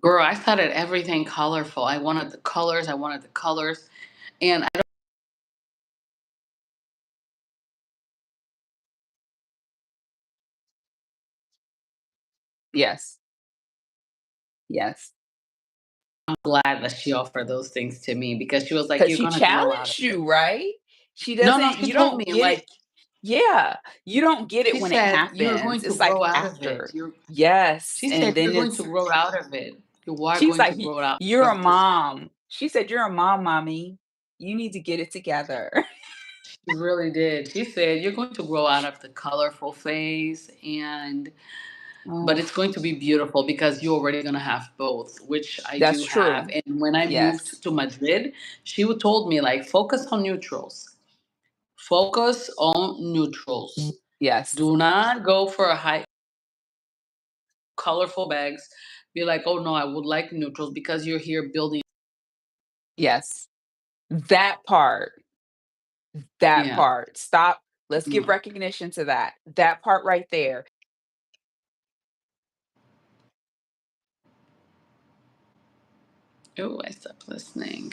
Girl, I started everything colorful. I wanted the colors. I wanted the colors. And I Yes. Yes. I'm glad that she offered those things to me because she was like, Because you're she going to grow out of challenged it. you, right? She No, no, doesn't, she you told me, don't get it. like, Yeah. You don't get it she when it said, you're happens. going to It's like grow out of it. after. Yes. She And said, then you're going to it's, grow out of it. You are she's going to like, grow out You're a of this. mom." She said, "You're a mom, mommy. You need to get it together." She really did. She said, you're going to grow out of the colorful phase and but Oh, it's going to be beautiful because you're already going to have both, which I that's do have. true. And when I Yes. moved to Madrid, she told me like focus on neutrals. Focus on neutrals. Yes. Do not go for a high colorful bags. Be like, oh no, I would like neutrals because you're here building. Yes. That part. That Yeah. part. Stop. Let's give Yeah. recognition to that. That part right there. Oh, I stopped listening.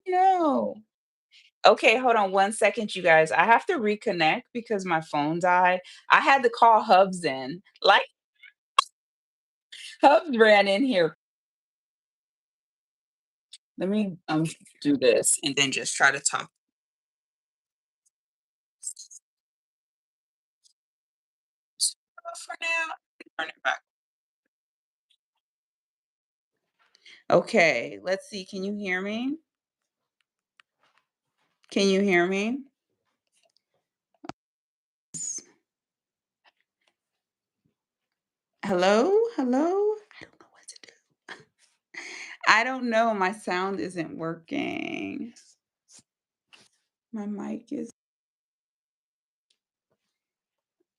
No. Okay, hold on 1 second, you guys. I have to reconnect because my phone died. I had to call Hubs in. Like Hubs ran in here. Let me do this and then just try to talk for now. Turn it back. Okay, let's see. Can you hear me? Can you hear me? Hello? Hello? I don't know what to do. I don't know. My sound isn't working. My mic is.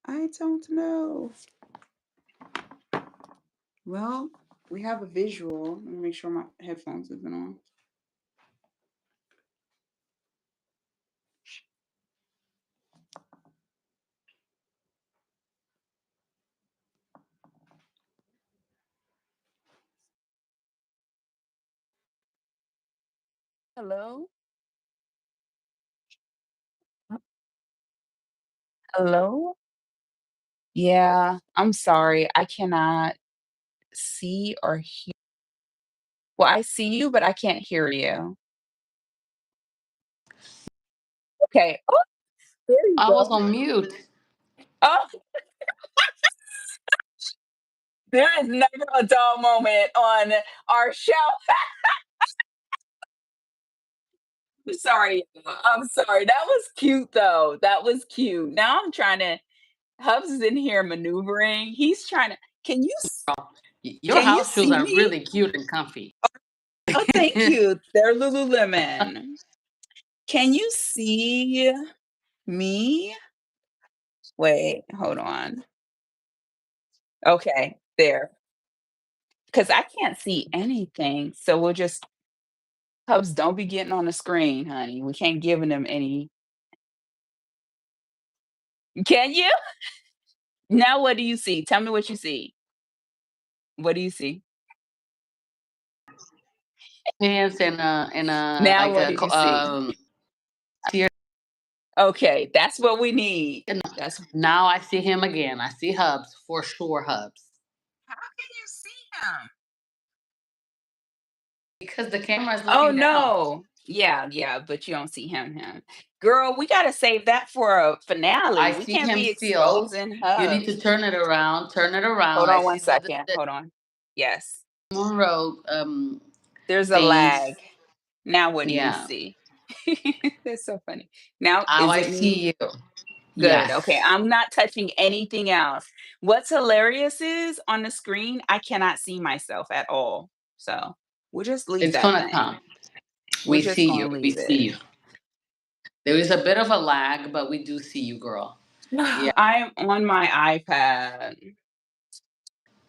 I don't know. Well, we have a visual. Let me make sure my headphones isn't on. Hello? Hello? Yeah, I'm sorry. I cannot see or hear. Well, I see you, but I can't hear you. Okay. Oh, there you I was go. on mute. Oh, there is never a dull moment on our show. I'm sorry. I'm sorry. That was cute though. That was cute. Now I'm trying to Hubs is in here maneuvering. He's trying to can you Your can you house shoes see are me? really cute and comfy. Oh, thank you. They're Lululemon. Can you see me? Wait, hold on. Okay, there. Because I can't see anything. So we'll just Hubs, don't be getting on the screen, honey. We can't give them any. Can you? Now what do you see? Tell me what you see. What do you see? Pants and Now like what do you see? here. Okay, that's what we need. And That's now I see him again. I see Hubs for sure. Hubs how can you see him? because the camera is Oh looking down. no. Yeah, yeah, but you don't see him. Girl, we gotta save that for a I finale. We see can't him be still. exposing You need to Hubs. turn it around. Turn it around. Hold I on one see second. the Hold on. Yes. Monroe There's a face. lag. Now what do you Yeah. see? That's so funny. Now Now is I it me? see you. Good. Okay. Yes. I'm not touching anything else. What's hilarious is on the screen, I cannot see myself at all. So we'll just leave It's that gonna thing. come. We're We just see you. gonna We leave see it. you. There is a bit of a lag, but we do see you, girl. Yeah, I am on my iPad.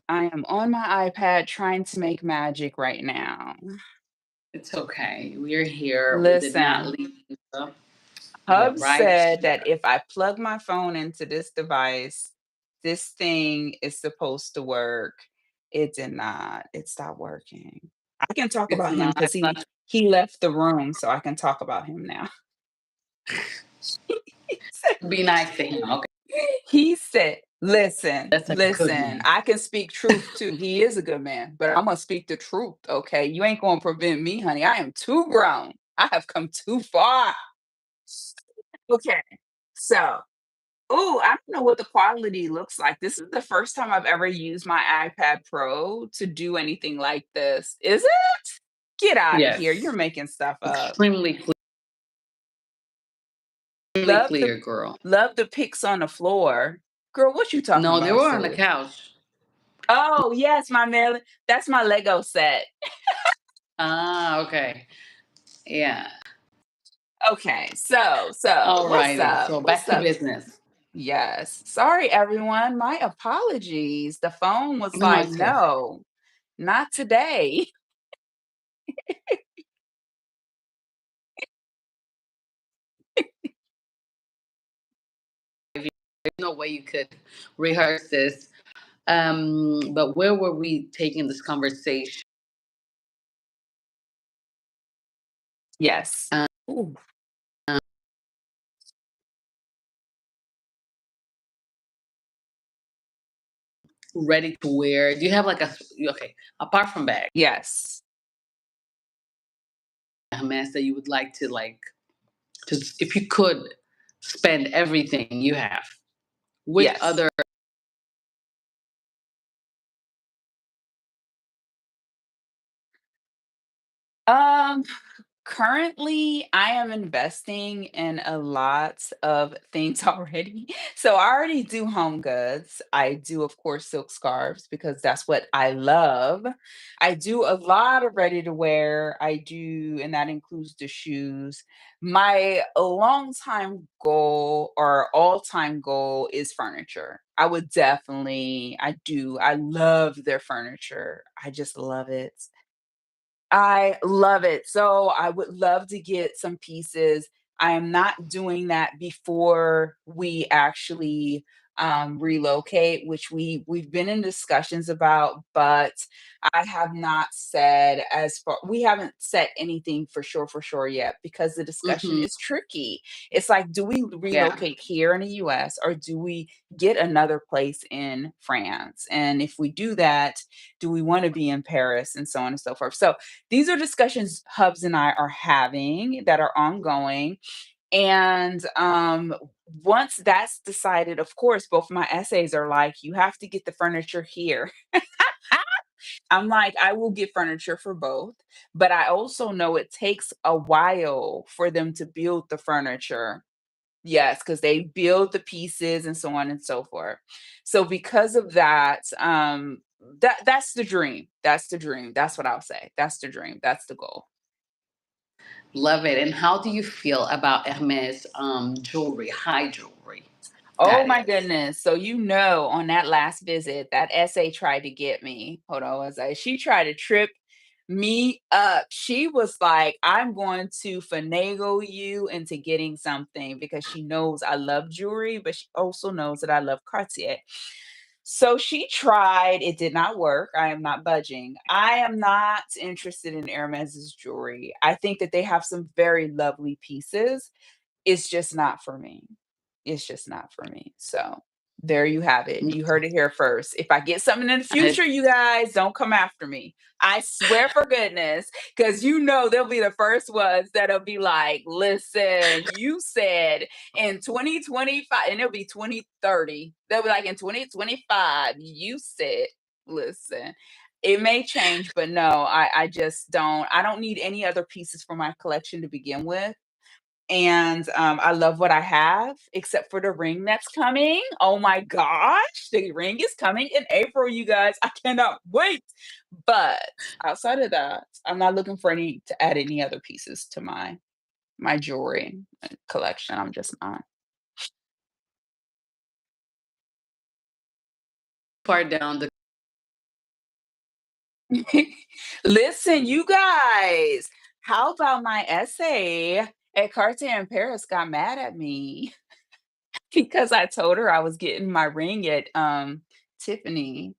I am on my iPad trying to make magic right now. it's okay. We're here. We did not Listen, leave you. So we are Hub right said that here. if I plug my phone into this device, this thing is supposed to work. It did not. It stopped working. I can talk It's about him not. because he left the room, so I can talk about him now. Be nice to him. Okay, He said, "Listen, that's a good listen, man. I can speak truth too. He is a good man, but I'm gonna speak the truth, okay? You ain't gonna prevent me, honey. I am too grown. I have come too far." Okay. So, oh, I don't know what the quality looks like. This is the first time I've ever used my iPad Pro to do anything like this. Is it? Get out of here. You're Yes, making stuff up. extremely clear, extremely Love the clear, girl. love the pics on the floor. Girl, what you talking No, they about, were on the sis? couch. Oh, yes, my Maryland. That's my Lego set. Ah, okay. Yeah. Okay, so what's Alrighty. up? So What's back to up? business. Yes. Sorry, everyone. My apologies. The phone was No, like, it's okay. no, not today. There's no way you could rehearse this. But where were we taking this conversation? Yes. Ooh. ready to wear? Do you have like a okay, apart from bag, Yes. a mess that you would like to like just if you could spend everything you have, which Yes. other Um, Currently, I am investing in a lot of things already. So I already do home goods. I do, of course, silk scarves because that's what I love. I do a lot of ready to wear. I do, and that includes the shoes. My long time goal or all time goal is furniture. I would definitely, I do. I love their furniture. I just love it. I love it. So I would love to get some pieces. I am not doing that before we actually relocate, which we've been in discussions about, but I have not said as far we haven't set anything for sure yet because the discussion mhm, is tricky. It's like, do we yeah. relocate here in the US or do we get another place in France? And if we do that, do we want to be in Paris and so on and so forth? So these are discussions Hubs and I are having that are ongoing. And once that's decided, of course, both my essays are like, you have to get the furniture here. I'm like, I will get furniture for both, but I also know it takes a while for them to build the furniture. Yes, because they build the pieces and so on and so forth. So because of that, that's the dream. That's the dream. That's what I'll say. That's the dream. That's the goal. Love it. And how do you feel about Hermes jewelry, high jewelry? Oh That my is. goodness. So you know on that last visit, that essay tried to get me. Hold on, was I she tried to trip me up. She was like, I'm going to finagle you into getting something because she knows I love jewelry, but she also knows that I love Cartier. So she tried, it did not work. I am not budging. I am not interested in Hermes's jewelry. I think that they have some very lovely pieces. It's just not for me. It's just not for me. So there you have it. You heard it here first. If I get something in the I, future, you guys don't come after me. I swear for goodness, because you know they'll be the first ones that'll be like, listen, you said in 2025, and it'll be 2030. They'll be like, in 2025, you said, listen. It may change, but no, I just don't. I don't need any other pieces for my collection to begin with. And, I love what I have, except for the ring that's coming. Oh my gosh, the ring is coming in April, you guys. I cannot wait. But outside of that, I'm not looking for any to add any other pieces to my jewelry collection. I'm just not. far down the Listen, you guys, how about my essay at Cartier in Paris got mad at me because I told her I was getting my ring at Tiffany.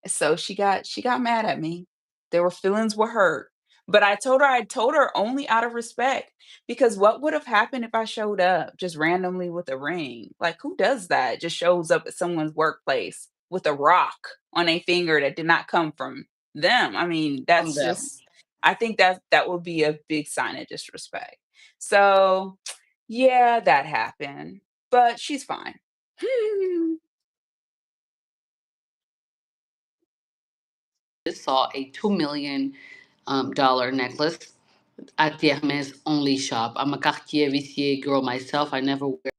So she got mad at me. There were feelings were hurt. But I told her only out of respect because what would have happened if I showed up just randomly with a ring? Like who does that? Just shows up at someone's workplace with a rock on a finger that did not come from them. I mean, from that's them. just I think that would be a big sign of disrespect. So, yeah, that happened. But she's fine. Just saw a $2 million dollar necklace at the Hermes only shop. I'm a Cartier Vicier girl myself. I never wear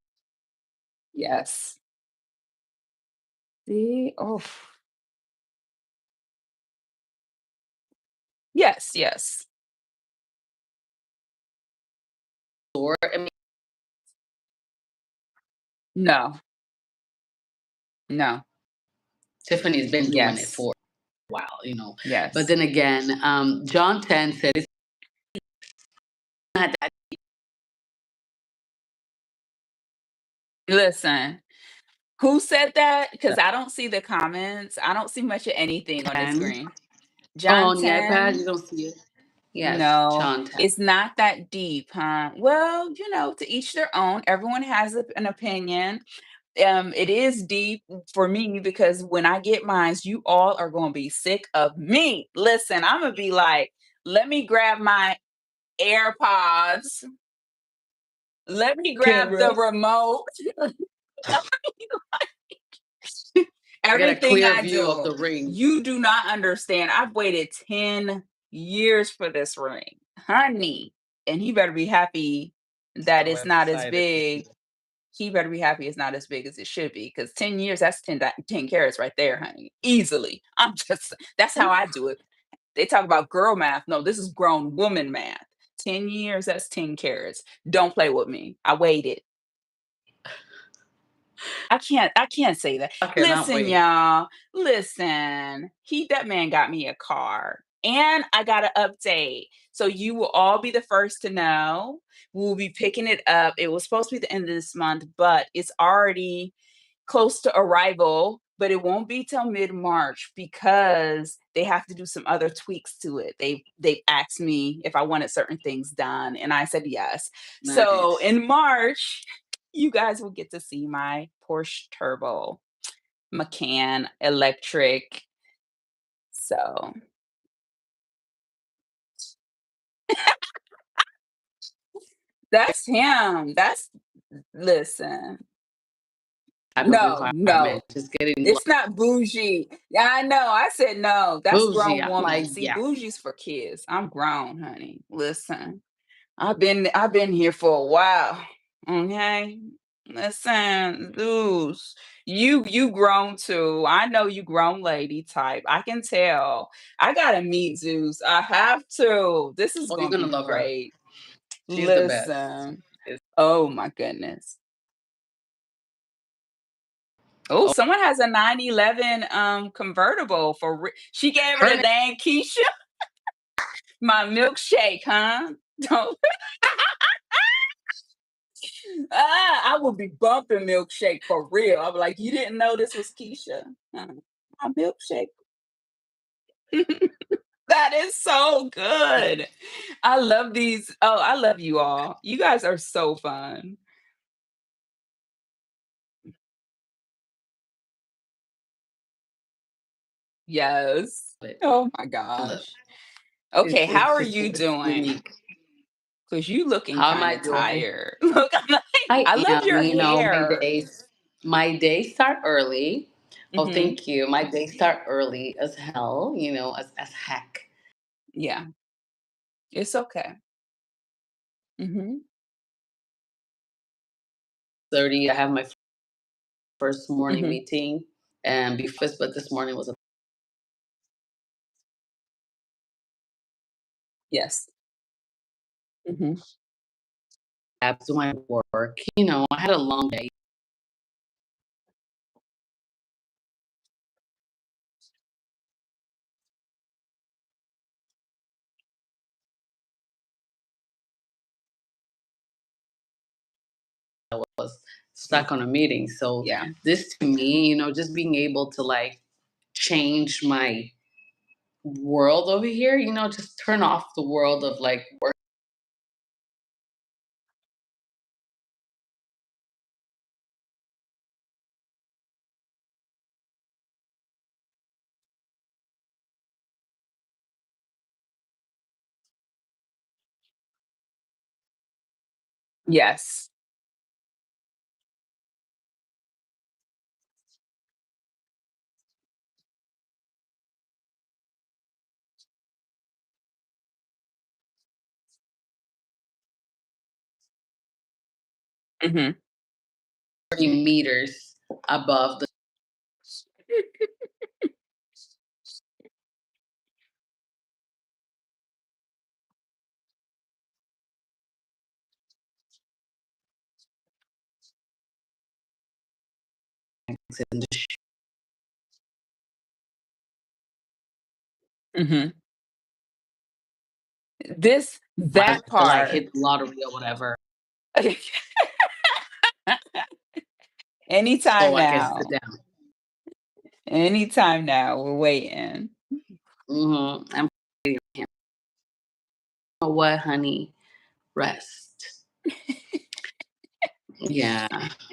Yes. See? Oh. Yes, yes. store. I mean, No, Tiffany's been doing it yes, for a while. But yes. then again, John 10 said it's not that Listen, who said that? Because I don't see the comments. I don't see much of anything on the 10. screen. Oh, John on the iPad, 10? you don't see it? Yes, No, John 10. it's not that deep, huh? Well, to each their own. Everyone has an opinion. It is deep for me because when I get mines, you all are gonna be sick of me. Listen, I'm gonna be like, let me grab my AirPods, let me grab the Camera. remote. I get a Everything clear I view of do. the ring. You do not understand. I've waited 10 years for this ring, honey. And he better be happy that So it's not as excited for you. big. He better be happy it's not as big as it should be because 10 years, that's 10 carats right there, honey. Easily. That's how I do it. They talk about girl math. No, this is grown woman math. 10 years, that's 10 carats. Don't play with me. I waited. I can't say that. I cannot Listen, wait. y'all. Listen. That man got me a car. And I got an update. So you will all be the first to know. We'll be picking it up. It was supposed to be the end of this month, but it's already close to arrival, but it won't be till mid-March because they have to do some other tweaks to it. They asked me if I wanted certain things done, and I said yes. So Nice. in March, you guys will get to see my Porsche Turbo Macan electric. So that's him. That's listen. Type of No, no. environment. Just getting It's not bougie. Yeah, I know. I said no. That's bougie. grown I'm woman. like, See, yeah. bougie's for kids. I'm grown, honey. Listen, I've been here for a while. Okay. Listen, Zeus. You grown too. I know you grown lady type. I can tell. I gotta meet Zeus. I have to. This is Oh, you're gonna gonna be love her. great. She's the best. Listen. It's, Oh my goodness. Oh, oh, someone has a 911 convertible she gave her the Hermès. name Keisha. My milkshake, huh? Don't I will be bumping milkshake for real. I'm like, you didn't know this was Keisha? My milkshake. That is so good. I love these. Oh, I love you all. You guys are so fun. Yes. Oh my gosh. Okay, how It's are just you it's doing? unique. Because you looking How am kind I of doing? tired. Look, I'm like, I I love am. your You know, hair. my days start early. Oh, Hmm. thank you. My days start early as hell. You know, as heck. Yeah, it's okay. Hmm. 30. I have my first morning Hmm. meeting, and before this, but this morning was a Yes. Hmm. abs doing my work. You know, I had a long day. I was stuck on a meeting. So Yeah. this to me, you know, just being able to like change my world over here, you know, just turn off the world of like work. Yes. Hmm. 30 meters above the in the Hmm. might as That well like part. hit the lottery or whatever. Anytime So I can sit now. down. Anytime now. We're waiting. I'm you know what, honey? Rest. Yeah.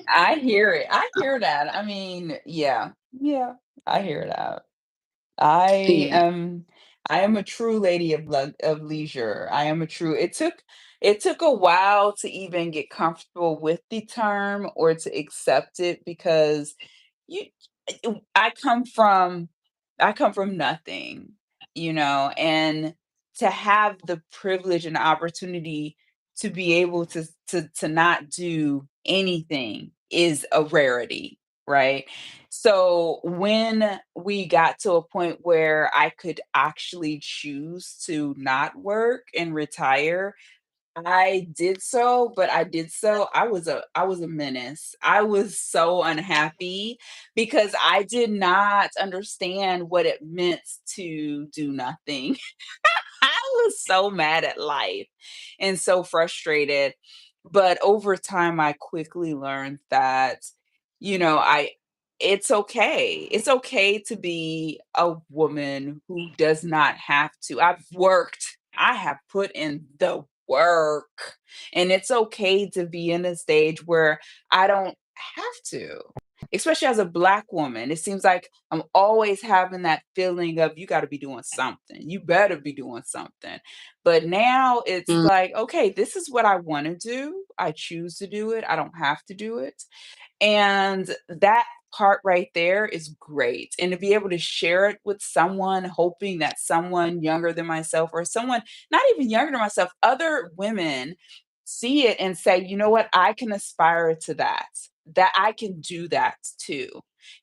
I hear it. I hear that. I mean, yeah. Yeah, I hear that. I Yeah. am I am a true lady of leisure. I am a true it took a while to even get comfortable with the term or to accept it because you I come from nothing, and to have the privilege and opportunity to be able to not do anything is a rarity, right? So when we got to a point where I could actually choose to not work and retire, I did so, but I was a menace. I was so unhappy because I did not understand what it meant to do nothing. I was so mad at life and so frustrated. But over time, I quickly learned that, I it's okay. It's okay to be a woman who does not have to. I have put in the work. And it's okay to be in a stage where I don't have to. Especially as a black woman, it seems like I'm always having that feeling of you got to be doing something. You better be doing something. But now it's Mm, like, okay, this is what I want to do. I choose to do it. I don't have to do it. And that part right there is great. And to be able to share it with someone, hoping that someone younger than myself or someone not even younger than myself, other women see it and say, you know what, I can aspire to that, that I can do that too.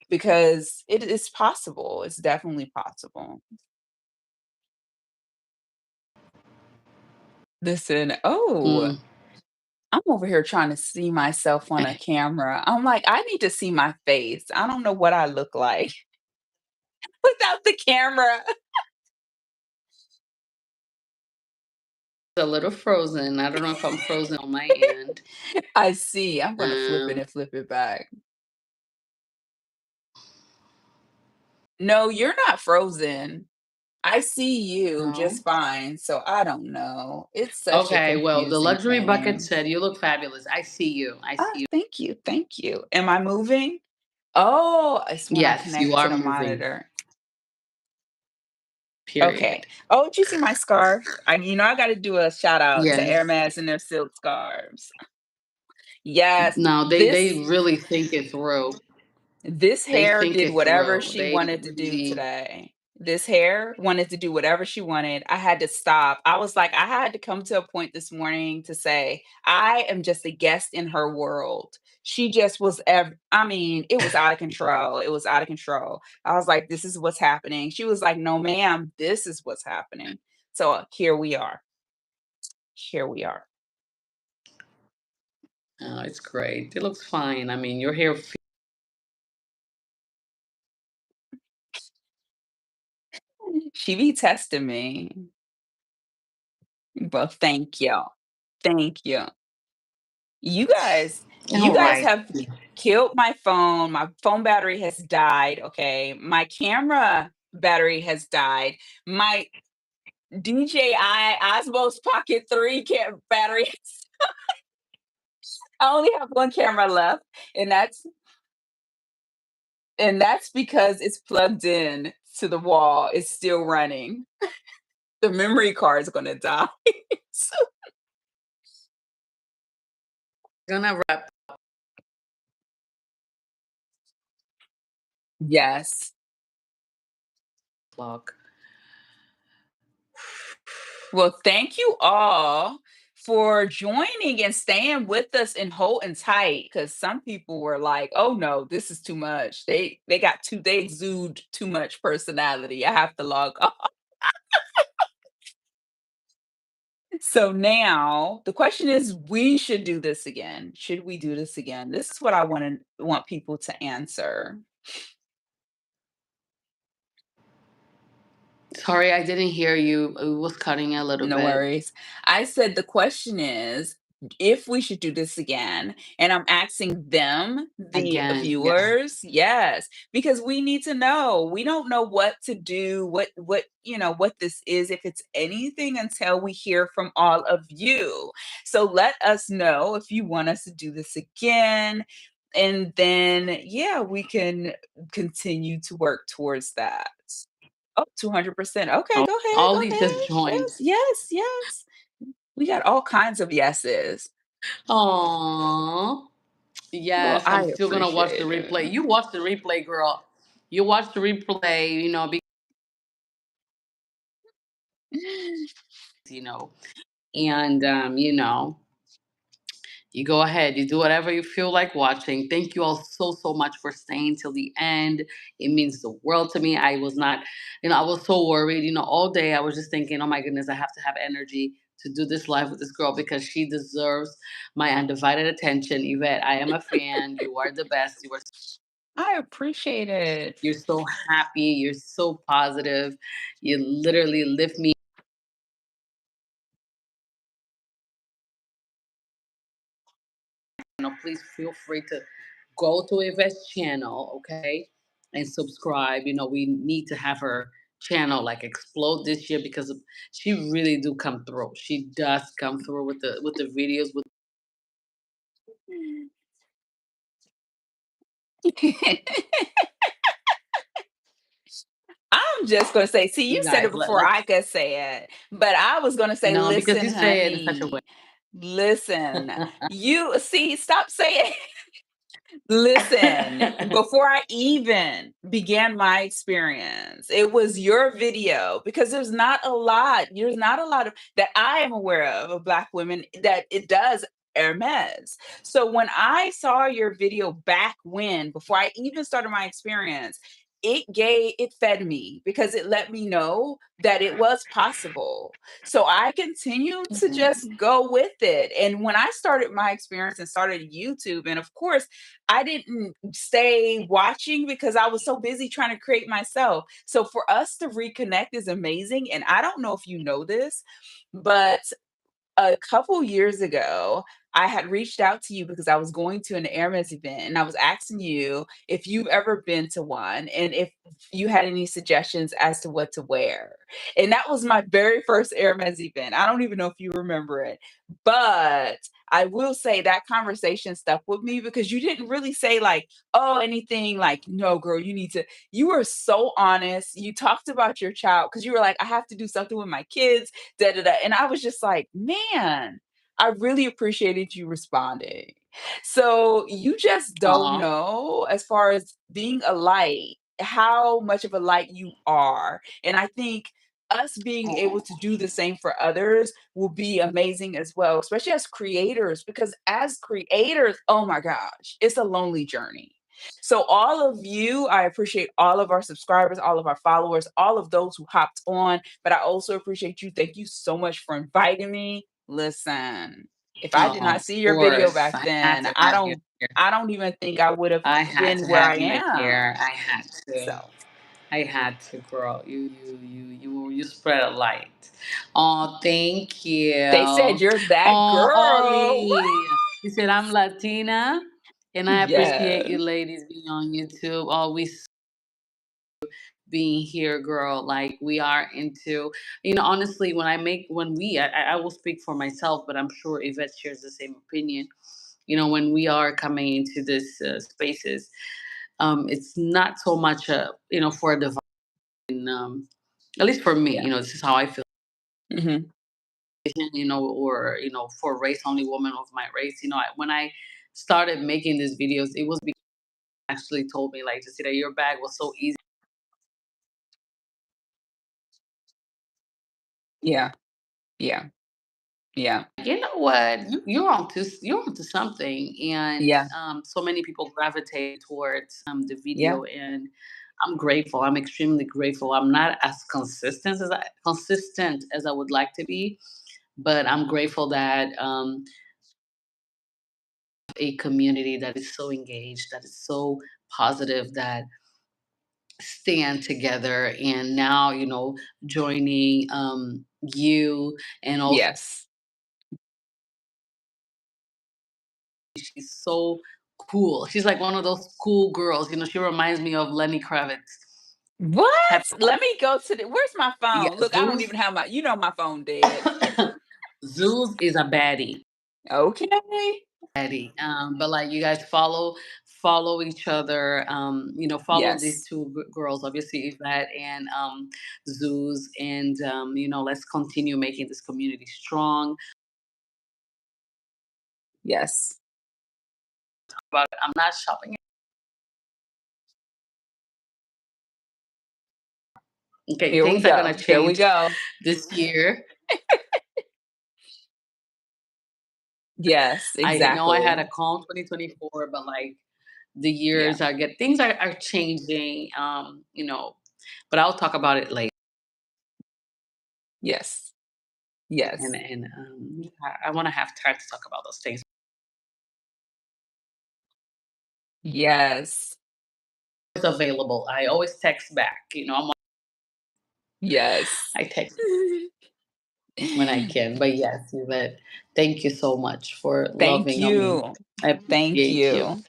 Because it is possible. It's definitely possible. Listen, oh, mm. I'm over here trying to see myself on a camera. I'm like, I need to see my face. I don't know what I look like without the camera. A little frozen. I don't know if I'm frozen on my end. I see. I'm gonna flip it Um, and flip it back. No, you're not frozen. I see you no. just fine, so I don't know. It's such a Okay, well, the confusing luxury bucket thing. said, "You look fabulous." I see you. I Ah, see you. thank you, thank you. Am I moving? Oh, it's when I Yes, connect you it to are the moving. monitor. Okay. Period. Oh, did you see my scarf? I gotta do a shout out to Yes. Hermès and their silk scarves. Yes, No, they this really think it through. This They hair think did it whatever through. she They wanted to do really. today. This hair wanted to do whatever she wanted. I had to stop. I was like, I had to come to a point this morning to say, I am just a guest in her world. She just was, I mean, it was out of control. It was out of control. I was like, this is what's happening. She was like, no, ma'am, this is what's happening. So here we are. Here we are. Oh, it's great. It looks fine. I mean, your hair. She be testing me. Well, thank you. Thank you. You All guys right. have killed my phone. My phone battery has died, okay? My camera battery has died. My DJI Osmos Pocket 3 battery I only have one camera left, and that's because it's plugged in to the wall. It's still running. The memory card is gonna die. So Gonna wrap yes. vlog. Well, thank you all for joining and staying with us and holding tight because some people were like, oh no, this is too much. They exude too much personality. I have to log off. So now the question is we should do this again. Should we do this again? This is what I want people to answer. Sorry, I didn't hear you. It was cutting a little No bit. worries. I said the question is if we should do this again, and I'm asking them, the Again, yes. viewers, yes, because we need to know. We don't know what to do, what this is, if it's anything until we hear from all of you. So let us know if you want us to do this again, and then, yeah, we can continue to work towards that. Oh, 200%. Okay, Oh, go ahead, go Ollie just ahead. joined. Yes, yes, yes. We got all kinds of yeses. Aww. Well, Yes, I'm I still gonna watch the appreciate it. replay. You watch the replay, girl. You watch the replay, because you know, and you go ahead, you do whatever you feel like watching. Thank you all so, so much for staying till the end. It means the world to me. I was not, I was so worried, all day I was just thinking, oh my goodness, I have to have energy to do this live with this girl because she deserves my undivided attention. Yvette, I am a fan. You are the best. I appreciate it. You're so happy. You're so positive. You literally lift me. Please feel free to go to Yvette's channel, okay, and subscribe. We need to have her channel like explode this year because she really do come through. She does come through with the videos with I'm just gonna say, see, you you said it guys. before I could say it, but I was gonna say, No, because listen, you say it in such a way. honey, listen. You see, stop saying Listen, before I even began my experience, it was your video because there's not a lot of that I am aware of Black women that it does Hermes. So when I saw your video back when, before I even started my experience, it fed me because it let me know that it was possible. So I continued to Mhm. just go with it. And when I started my experience and started YouTube, and of course, I didn't stay watching because I was so busy trying to create myself. So for us to reconnect is amazing. And I don't know if you know this, but a couple years ago, I had reached out to you because I was going to an Hermes event and I was asking you if you've ever been to one and if you had any suggestions as to what to wear. And that was my very first Hermes event. I don't even know if you remember it, but I will say that conversation stuck with me because you didn't really say like, oh, anything like, no, girl, you were so honest. You talked about your child because you were like, I have to do something with my kids da da da. And I was just like, man, I really appreciated you responding. So you just don't Aw. know, as far as being a light, how much of a light you are. And I think us being able to do the same for others will be amazing as well, especially as creators, because as creators, oh my gosh, it's a lonely journey. So, all of you, I appreciate all of our subscribers, all of our followers, all of those who hopped on, but I also appreciate you. Thank you so much for inviting me. Listen, if I did Oh, not of see your video course. back I had then, to have you here. I don't even think I would have I had been to where have I you here. am. I had So, to. I had to, girl. You spread a light. Oh, thank you. they said you're that Oh, girl. What? Ollie. He said I'm Latina, and I appreciate you, Yes. ladies, being on YouTube. Always being here, girl. Like we are into, honestly, I will speak for myself, but I'm sure Yvette shares the same opinion. When we are coming into this spaces, it's not so much for a divine, at least for me, Yeah. this is how I feel, Hmm. or for race only woman of my race. When I started making these videos, it was because actually told me like, Jacira, your bag was so easy. Yeah. Yeah. Yeah. You know what? You're onto something, and Yeah. so many people gravitate towards the Yeah. video, and I'm grateful. I'm extremely grateful. I'm not as consistent as I would like to be, but I'm grateful that a community that is so engaged, that is so positive, that stand together, and now joining you and also Yes. She's so cool. She's like one of those cool girls. She reminds me of Lenny Kravitz. What? Type Let me go to the where's my Yeah, phone? Look, I don't Zeus. even have my phone dead. Zeus is a baddie. Okay. Baddie. But like you guys follow each other. Follow these Yes. two girls, obviously Yvette and Zeus, and let's continue making this community strong. Yes. But I'm not shopping. Okay, Here we things are gonna go. Here we change go. this year. Yes, I know I had exactly. a calm 2024, but like the Yeah. years things are changing. But I'll talk about it later. Yes. And Yes. I want to have time to talk about those things. Yes. It's available. I always text back. Yes. I text when I can. But yes, Yvette, thank you so much for Thank loving on me. you. I Thank appreciate you. you.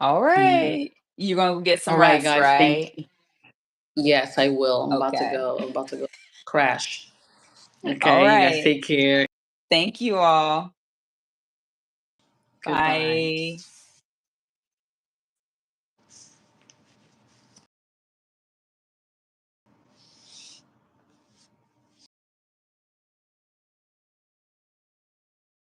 All Mm. right. You're gonna get All some right, rest, guys. Thank right? you. Yes, I will. I'm about to Okay. go. I'm about to go crash. All Okay, you guys right. take care. Thank you all. Goodbye. Bye.